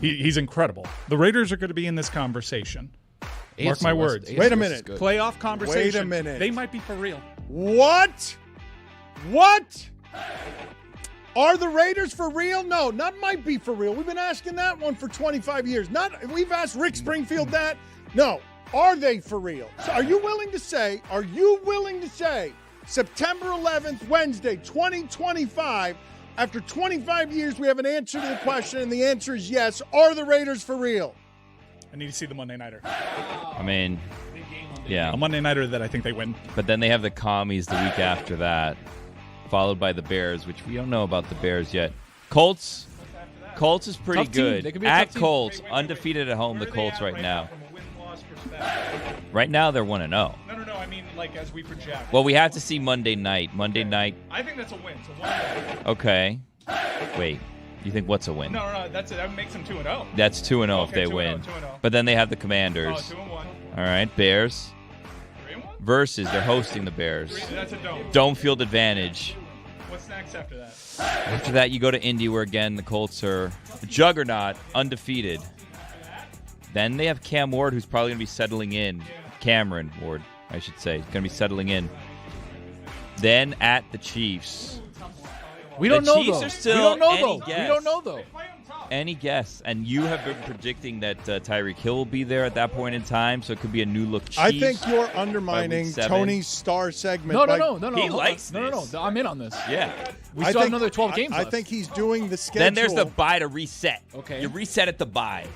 He's incredible. The Raiders are going to be in this conversation. Mark my words. Wait a minute. Playoff conversation. Wait a minute. They might be for real. What? What? Are the Raiders for real? No, not might be for real. We've been asking that one for 25 years. We've asked Rick Springfield that. No. Are they for real? So are you willing to say September 11th, Wednesday, 2025, after 25 years, we have an answer to the question, and the answer is yes. Are the Raiders for real? I need to see the Monday Nighter. I mean, yeah. A Monday Nighter that I think they win. But then they have the Commies the week after that, followed by the Bears, which we don't know about the Bears yet. Colts is pretty Tough team. good. They could be a At tough team. Colts, undefeated at home, the Colts right now. Right now, they're 1-0. No, I mean, like, as we project. Well, we have to see Monday night. Monday night. I think that's a win. It's a 1-0. Okay. Wait. You think what's a win? No. That makes them 2-0. That's 2-0 if Okay, they 2-0, win. 2-0. But then they have the Commanders. 2-1. All right. Bears. 3-1? Versus, they're hosting the Bears. That's a dome. Dome field advantage. What's next after that? After that, you go to Indy, where again the Colts are a juggernaut, undefeated. Then they have Cam Ward, who's probably going to be settling in. Cameron Ward, I should say, going to be settling in. Then at the Chiefs. We don't the know, Chiefs though. Are still We don't know, any though. Guess. We don't know, though. Any guess? And you have been predicting that Tyreek Hill will be there at that point in time, so it could be a new look Chiefs. I think you're undermining Tony's star segment. No. He likes this. No. I'm in on this. Yeah. We still have another 12 games left. I think he's doing the schedule. Then there's the bye to reset. Okay. You reset at the bye.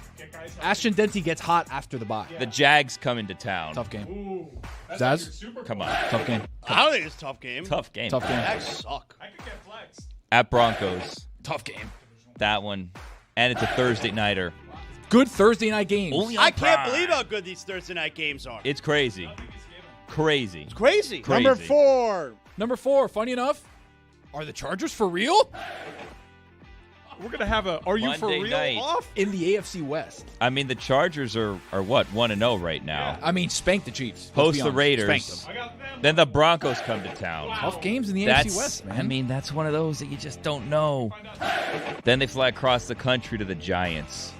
Ashton Denty gets hot after the bye. The Jags come into town. Tough game. Ooh, Zaz? Come on. Tough game. I don't think it's a tough game. Tough game. Tough game. Jags suck. I could get flexed. At Broncos. Tough game. That one. And it's a Thursday nighter. Good Thursday night games. I can't believe how good these Thursday night games are. It's crazy. Crazy. It's crazy. Number 4. Number 4, funny enough, are the Chargers for real? We're going to have a Are You Monday For Real night. off? In the AFC West. I mean, the Chargers are what? 1-0 right now. I mean, spank the Chiefs. Host the Raiders. Spank them. Then the Broncos come to town. Tough games in the AFC West, man. I mean, that's one of those that you just don't know. Then they fly across the country to the Giants.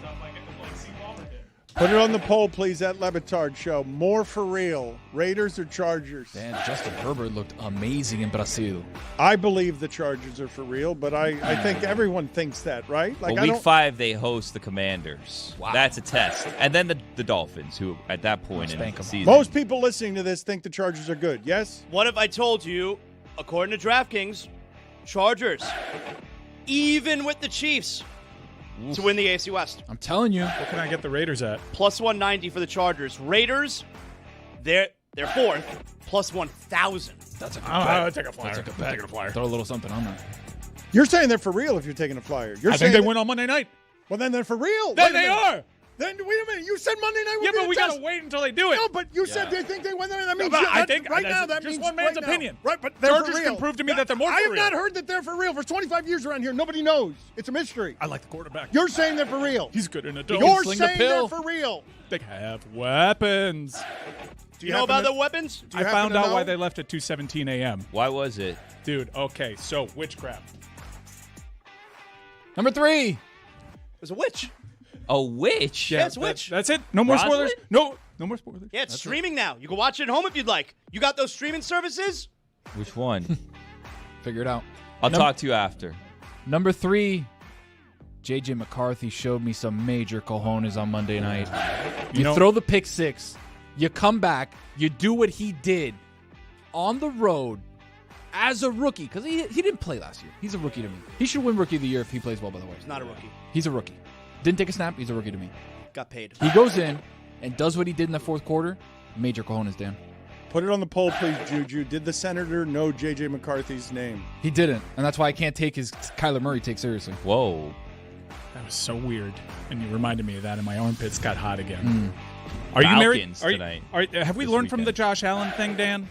Put it on the poll, please, at Le Batard Show. More for real, Raiders or Chargers? And Justin Herbert looked amazing in Brazil. I believe the Chargers are for real, but I think everyone thinks that, right? Well, week 5, they host the Commanders. Wow. That's a test. And then the Dolphins, who at that point in the season. Most people listening to this think the Chargers are good, yes? What if I told you, according to DraftKings, Chargers, even with the Chiefs, to win the AFC West? I'm telling you. What can I get the Raiders at? Plus 190 for the Chargers. Raiders, they're fourth, plus 1,000. That's a good I'll take a flyer. That's a good bet. Take a flyer. Throw a little something on that. You're saying they're for real if you're taking a flyer. You're I saying think they win on Monday night. Well, then they're for real. Then they are. Then wait a minute. You said Monday night would Yeah, be but a we test. got to wait until they do it. No, but you said they think they win. That means I think right now that just means one man's right opinion. Now. Right, but they're Chargers for real. can prove to me that they're more I for have real. not heard that they're for real for 25 years around here. Nobody knows. It's a mystery. I like the quarterback. You're saying they're for real. He's good in a dome. You're Sling saying the they're pill. for real. They have weapons. Do you know about the weapons? I found out why they left at 2:17 a.m. Why was it? Dude, okay, so witchcraft. Number 3. There's a witch. A witch? Yeah, it's a witch. That's it. No more spoilers. No more spoilers. Yeah, it's streaming now. You can watch it at home if you'd like. You got those streaming services? Which one? Figure it out. I'll talk to you after. Number 3. J.J. McCarthy showed me some major cojones on Monday night. You throw the pick 6. You come back. You do what he did on the road as a rookie. Because he didn't play last year. He's a rookie to me. He should win Rookie of the Year if he plays well, by the way. He's not a rookie. He's a rookie. Didn't take a snap. He's a rookie to me. Got paid. He goes in and does what he did in the fourth quarter. Major cojones, Dan. Put it on the poll, please, Juju. Did the senator know J.J. McCarthy's name? He didn't. And that's why I can't take his Kyler Murray take seriously. Whoa. That was so weird. And you reminded me of that, and my armpits got hot again. Are you married? Falcons tonight. Have we learned from the Josh Allen thing, Dan?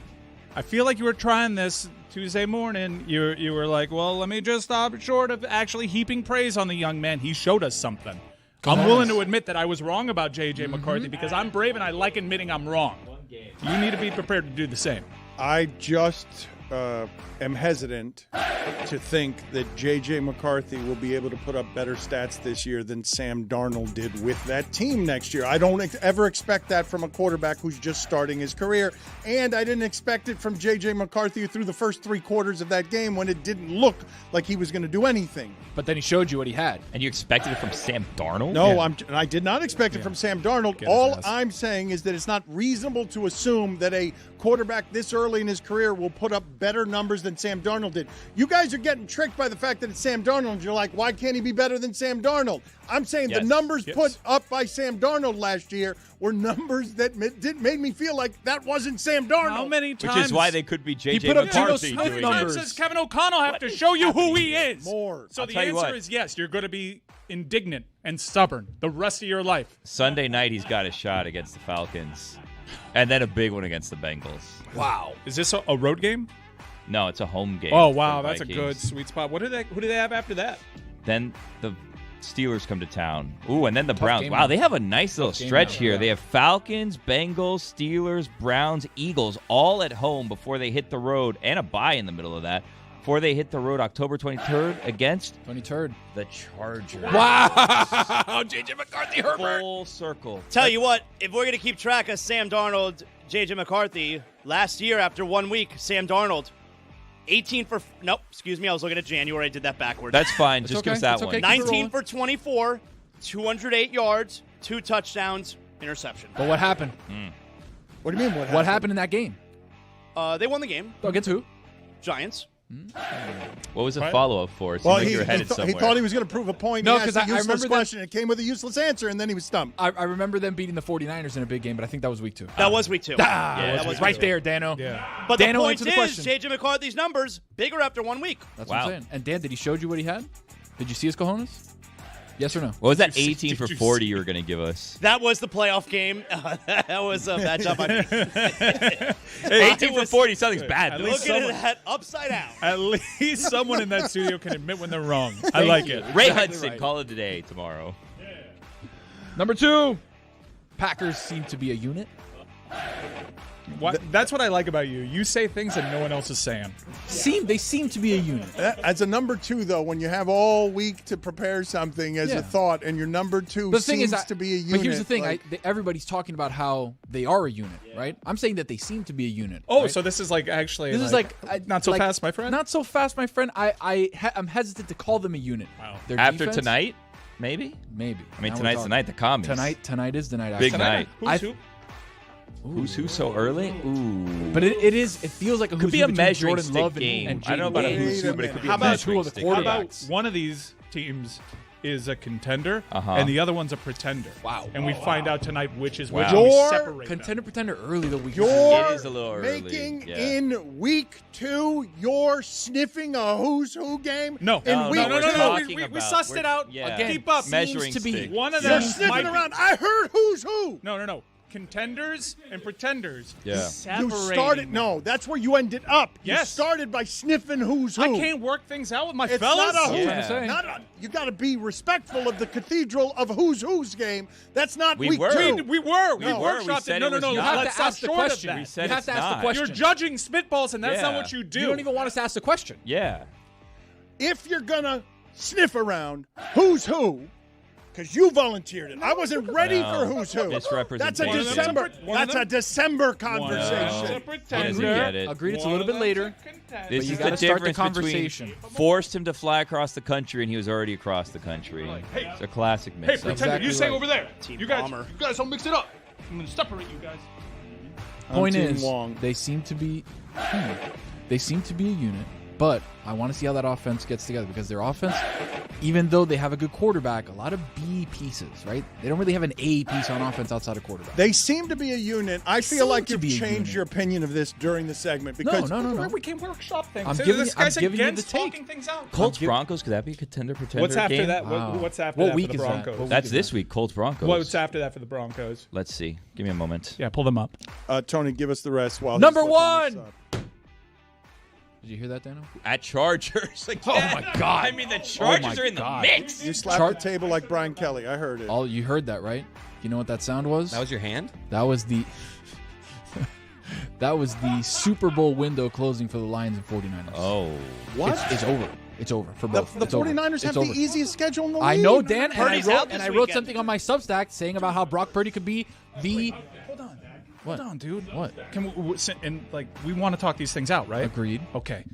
I feel like you were trying this Tuesday morning. You were like, well, let me just stop short of actually heaping praise on the young man. He showed us something. I'm willing to admit that I was wrong about J.J. McCarthy because I'm brave and I like admitting I'm wrong. You need to be prepared to do the same. I just am hesitant to think that J.J. McCarthy will be able to put up better stats this year than Sam Darnold did with that team next year. I don't ever expect that from a quarterback who's just starting his career, and I didn't expect it from J.J. McCarthy through the first 3 quarters of that game when it didn't look like he was going to do anything. But then he showed you what he had. And you expected it from Sam Darnold? No, I did not expect it from Sam Darnold. All I'm saying is that it's not reasonable to assume that a quarterback this early in his career will put up better numbers than Sam Darnold did. You guys are getting tricked by the fact that it's Sam Darnold. You're like, why can't he be better than Sam Darnold? I'm saying the numbers put up by Sam Darnold last year were numbers that made me feel like that wasn't Sam Darnold. How many times? Which is why they could be J.J. put up McCarthy Geno Smith doing numbers. Does Kevin O'Connell have to show you who he is? More. So I'll the tell you answer what. is yes, you're going to be indignant and stubborn the rest of your life. Sunday night, he's got a shot against the Falcons. And then a big one against the Bengals. Wow. Is this a road game? No, it's a home game. Oh, for wow. the That's a Vikings. good sweet spot. Who do they have after that? Then the Steelers come to town. Ooh, and then the Browns. game Wow, now. they have a nice little game stretch now, here. yeah. They have Falcons, Bengals, Steelers, Browns, Eagles, all at home before they hit the road, and a bye in the middle of that, before they hit the road October 23rd against 23rd. the Chargers. Wow. J.J. McCarthy, Herbert. Full circle. Tell you what, if we're going to keep track of Sam Darnold, J.J. McCarthy, last year after 1 week, Sam Darnold, 18 for – nope, excuse me, I was looking at January. I did that backwards. That's fine. Just give us that one. 19 for 24, 208 yards, 2 touchdowns, interception. But what happened? What do you mean What happened in that game? They won the game. Against who? Giants. What was the follow-up for? It seemed Well, like he, you were headed he somewhere. thought he was going to prove a point. No, He asked 'cause a I useless remember that- question. It came with a useless answer, and then he was stumped. I remember them beating the 49ers in a big game, but I think that was week 2. That was week 2. That was right week 2. there, Dano. Yeah. But Dano, the point answer the is, question. J.J. McCarthy's numbers, bigger after 1 week. That's what I'm saying. And Dan, did he show you what he had? Did you see his cojones? Yes or no? What was that 18 for 40 you were going to give us? That was the playoff game. That was a bad job on me. Hey, 18 for 40, something's bad. At least Looking at that upside down. At least someone in that studio can admit when they're wrong. I like it. Ray Exactly Hudson, right. call it a day tomorrow. Number 2. Packers seem to be a unit. That's what I like about you. You say things that no one else is saying. They seem to be a unit. As a number two, though, when you have all week to prepare something as a thought, and your number two seems to be a unit. But here's the thing: everybody's talking about how they are a unit, right? I'm saying that they seem to be a unit. Oh, right? so this is actually this is not so fast, my friend. Not so fast, my friend. I'm hesitant to call them a unit. Wow. Their after defense? Tonight, maybe. I mean, tonight's the night. The commies. Tonight is the night. Big night. Who's who so early? Ooh. But it feels like a could be a measuring Jordan stick Love game. And I don't know about a who's who, but it could be a measuring stick. How about one of these teams is a contender and the other one's a pretender? Wow. And we find out tonight which is which. Your pretender early the week. You're it is a little early. making in week 2, you're sniffing a who's who game? No. No. We sussed it out. Again, keep up. Measuring to be stick. one of You're them. sniffing around. I heard who's who. No. Contenders and pretenders. You Separating started. them. No, that's where you ended up. Yes. You started by sniffing who's who. I can't work things out with my It's fellas. not a you got to be respectful of the cathedral of who's game. That's not week 2. We were. We workshopped said it. No. You have to ask the question. We said You have it's to ask the not. question. You're judging spitballs, and that's not what you do. You don't even want us to ask the question. Yeah. If you're gonna sniff around who's who, because you volunteered it. I wasn't ready for who's who. That's a December. That's a December conversation. Agreed. It's a little bit later. This is gotta the start the difference conversation. between forced him to fly across the country and he was already across the country. It's a classic Hey, mix-up. pretender, you say over there. Team You guys don't mix it up. I'm gonna separate you guys. Point Team is, Wong. they seem to be a unit. But I want to see how that offense gets together because their offense, even though they have a good quarterback, a lot of B pieces, right? They don't really have an A piece on offense outside of quarterback. They seem to be a unit. I feel like you've changed your opinion of this during the segment because No. We can workshop things. I'm This giving guy's you the against take. talking things out. Colts Broncos, could that be a contender pretender What's after game? that? Wow. What's after What that week for the is that? Broncos? What That's this week, Colts Broncos. What's after that for the Broncos? Let's see. Give me a moment. Yeah, pull them up. Tony, give us the rest while Number he's looking this 1. up. Did you hear that, Dano? At Chargers. Again. Oh, my God. I mean, the Chargers are in the mix. You slapped the table like Brian Kelly. I heard it. You heard that, right? You know what that sound was? That was your hand? That was the Super Bowl window closing for the Lions and 49ers. Oh. What? It's over. It's over for both. The 49ers have the easiest schedule in the league. I know, Dan, Purdy's and out this I wrote weekend. something on my Substack saying about how Brock Purdy could be the. Hold on. What? Hold on, dude. What? Can we want to talk these things out, right? Agreed. Okay.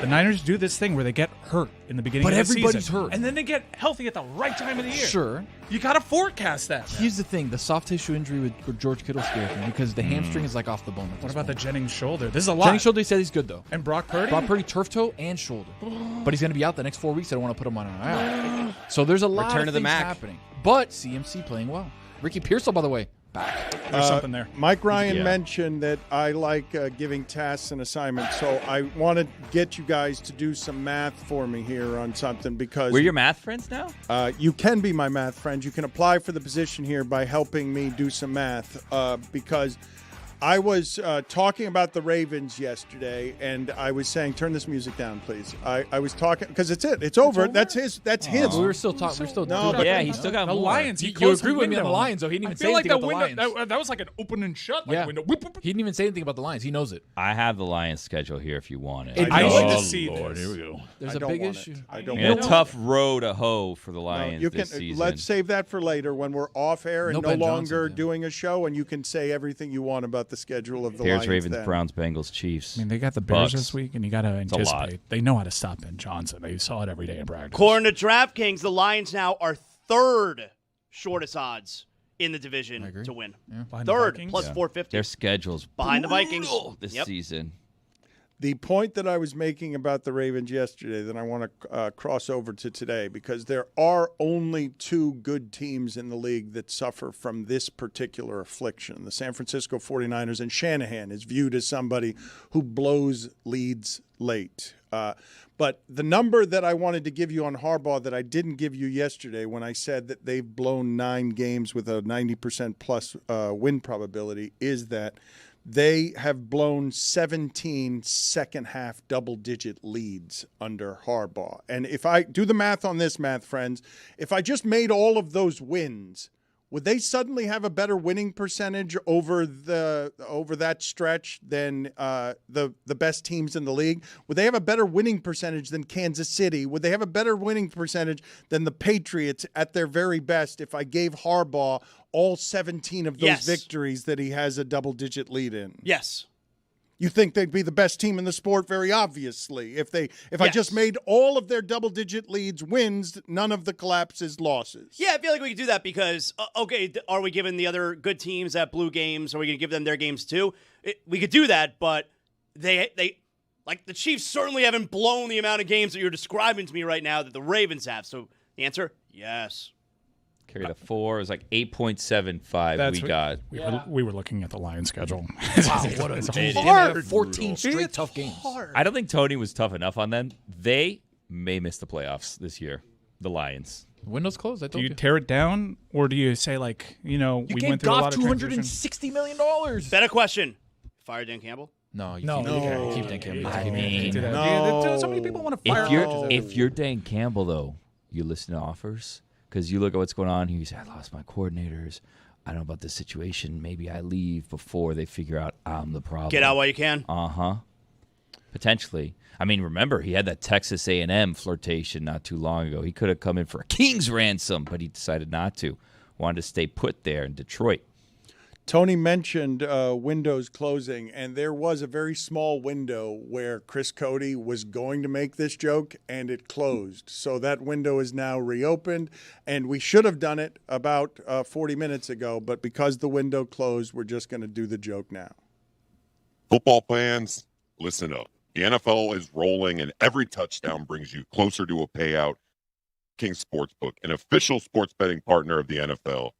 The Niners do this thing where they get hurt in the beginning But of the season. everybody's hurt. And then they get healthy at the right time of the year. Sure. You got to forecast that. Here's the thing: the soft tissue injury with George Kittle scares me because the hamstring is like off the bone. What about the Jennings shoulder? This is a lot. Jennings shoulder? He said he's good though. And Brock Purdy? Brock Purdy turf toe and shoulder, but he's going to be out the next 4 weeks. I don't want to put him on an IR. So there's a lot Return of of the things Mac. happening. But CMC playing well. Ricky Pearsall, by the way, back. There's something there. Mike Ryan mentioned that I like giving tasks and assignments, so I want to get you guys to do some math for me here on something because We're your math friends now? you can be my math friend. You can apply for the position here by helping me do some math because I was talking about the Ravens yesterday, and I was saying, turn this music down, please. I was talking because it's over. That's his. We were still talking. We're still. No, doing yeah, it. he still got The more. Lions. You closed agree the with me on the window. Lions, though. He didn't even I say feel like anything the about the window. Lions. That was like an open and shut. Like Yeah. window. He didn't even say anything about the Lions. He knows it. I have the Lions schedule here if you want it. I don't. need to see Lord, this. here we go. There's I a don't big want issue. it. I don't Yeah, want it. tough row to hoe for the Lions You can this season. let's save that for later when we're off air and No no Ben longer Johnson, yeah. doing a show, and you can say everything you want about the schedule of the Bears, Lions. Ravens, then. Browns, Bengals, Chiefs. I mean, they got the Bears Bucks. this week, and you got to a lot. anticipate. They know how to stop Ben Johnson. They saw it every day in practice. According to DraftKings, the Lions now are third shortest odds in the division to win. Behind the Third, Vikings? plus Yeah. 450. Their schedule's Behind the Vikings. brutal this Yep. season. The point that I was making about the Ravens yesterday that I want to cross over to today, because there are only two good teams in the league that suffer from this particular affliction. The San Francisco 49ers, and Shanahan is viewed as somebody who blows leads late. But the number that I wanted to give you on Harbaugh that I didn't give you yesterday when I said that they've blown 9 games with a 90% plus win probability is that they have blown 17 second-half double-digit leads under Harbaugh. And if I do the math on this, math friends, if I just made all of those wins would they suddenly have a better winning percentage over that stretch than the best teams in the league? Would they have a better winning percentage than Kansas City? Would they have a better winning percentage than the Patriots at their very best if I gave Harbaugh all 17 of those victories that he has a double-digit lead in? Yes. You think they'd be the best team in the sport? Very obviously. If I just made all of their double-digit leads wins, none of the collapses losses. Yeah, I feel like we could do that because, are we giving the other good teams that blew games? Are we going to give them their games too? We could do that, but they like the Chiefs certainly haven't blown the amount of games that you're describing to me right now that the Ravens have. So the answer, yes. Carried a 4. It was like 8.75 We were looking at the Lions schedule. Wow, what a hard. 14 straight tough games. I don't think Tony was tough enough on them. They may miss the playoffs this year, the Lions. Windows closed. I Do told you you. tear it down, or do you say, like, we went through a lot of transition? $260 million. Better question. Fire Dan Campbell? No, you No. can't keep Dan Campbell. I mean, so many people want to fire if you're Dan Campbell, though, you listen to offers. Because you look at what's going on here, you say, I lost my coordinators. I don't know about this situation. Maybe I leave before they figure out I'm the problem. Get out while you can. Uh-huh. Potentially. I mean, remember, he had that Texas A&M flirtation not too long ago. He could have come in for a king's ransom, but he decided not to. Wanted to stay put there in Detroit. Tony mentioned windows closing, and there was a very small window where Chris Cody was going to make this joke, and it closed. So that window is now reopened, and we should have done it about 40 minutes ago, but because the window closed, we're just going to do the joke now. Football fans, listen up. The NFL is rolling, and every touchdown brings you closer to a payout. King Sportsbook, an official sports betting partner of the NFL.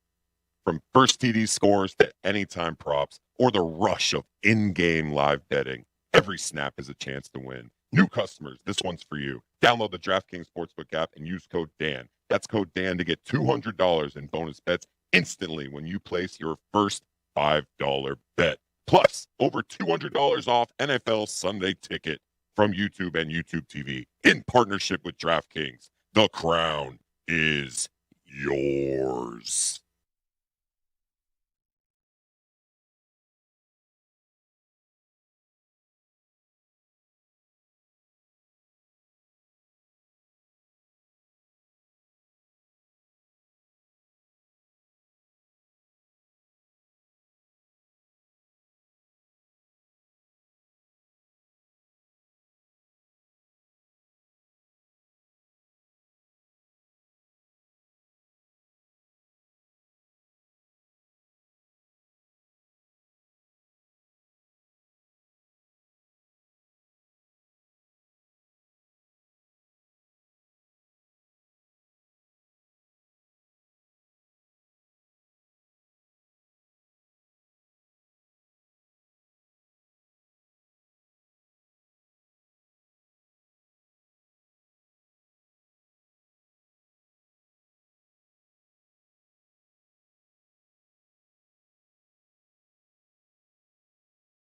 From first TD scores to anytime props or the rush of in-game live betting, every snap is a chance to win. New customers, this one's for you. Download the DraftKings Sportsbook app and use code DAN. That's code DAN to get $200 in bonus bets instantly when you place your first $5 bet. Plus, over $200 off NFL Sunday Ticket from YouTube and YouTube TV in partnership with DraftKings. The crown is yours.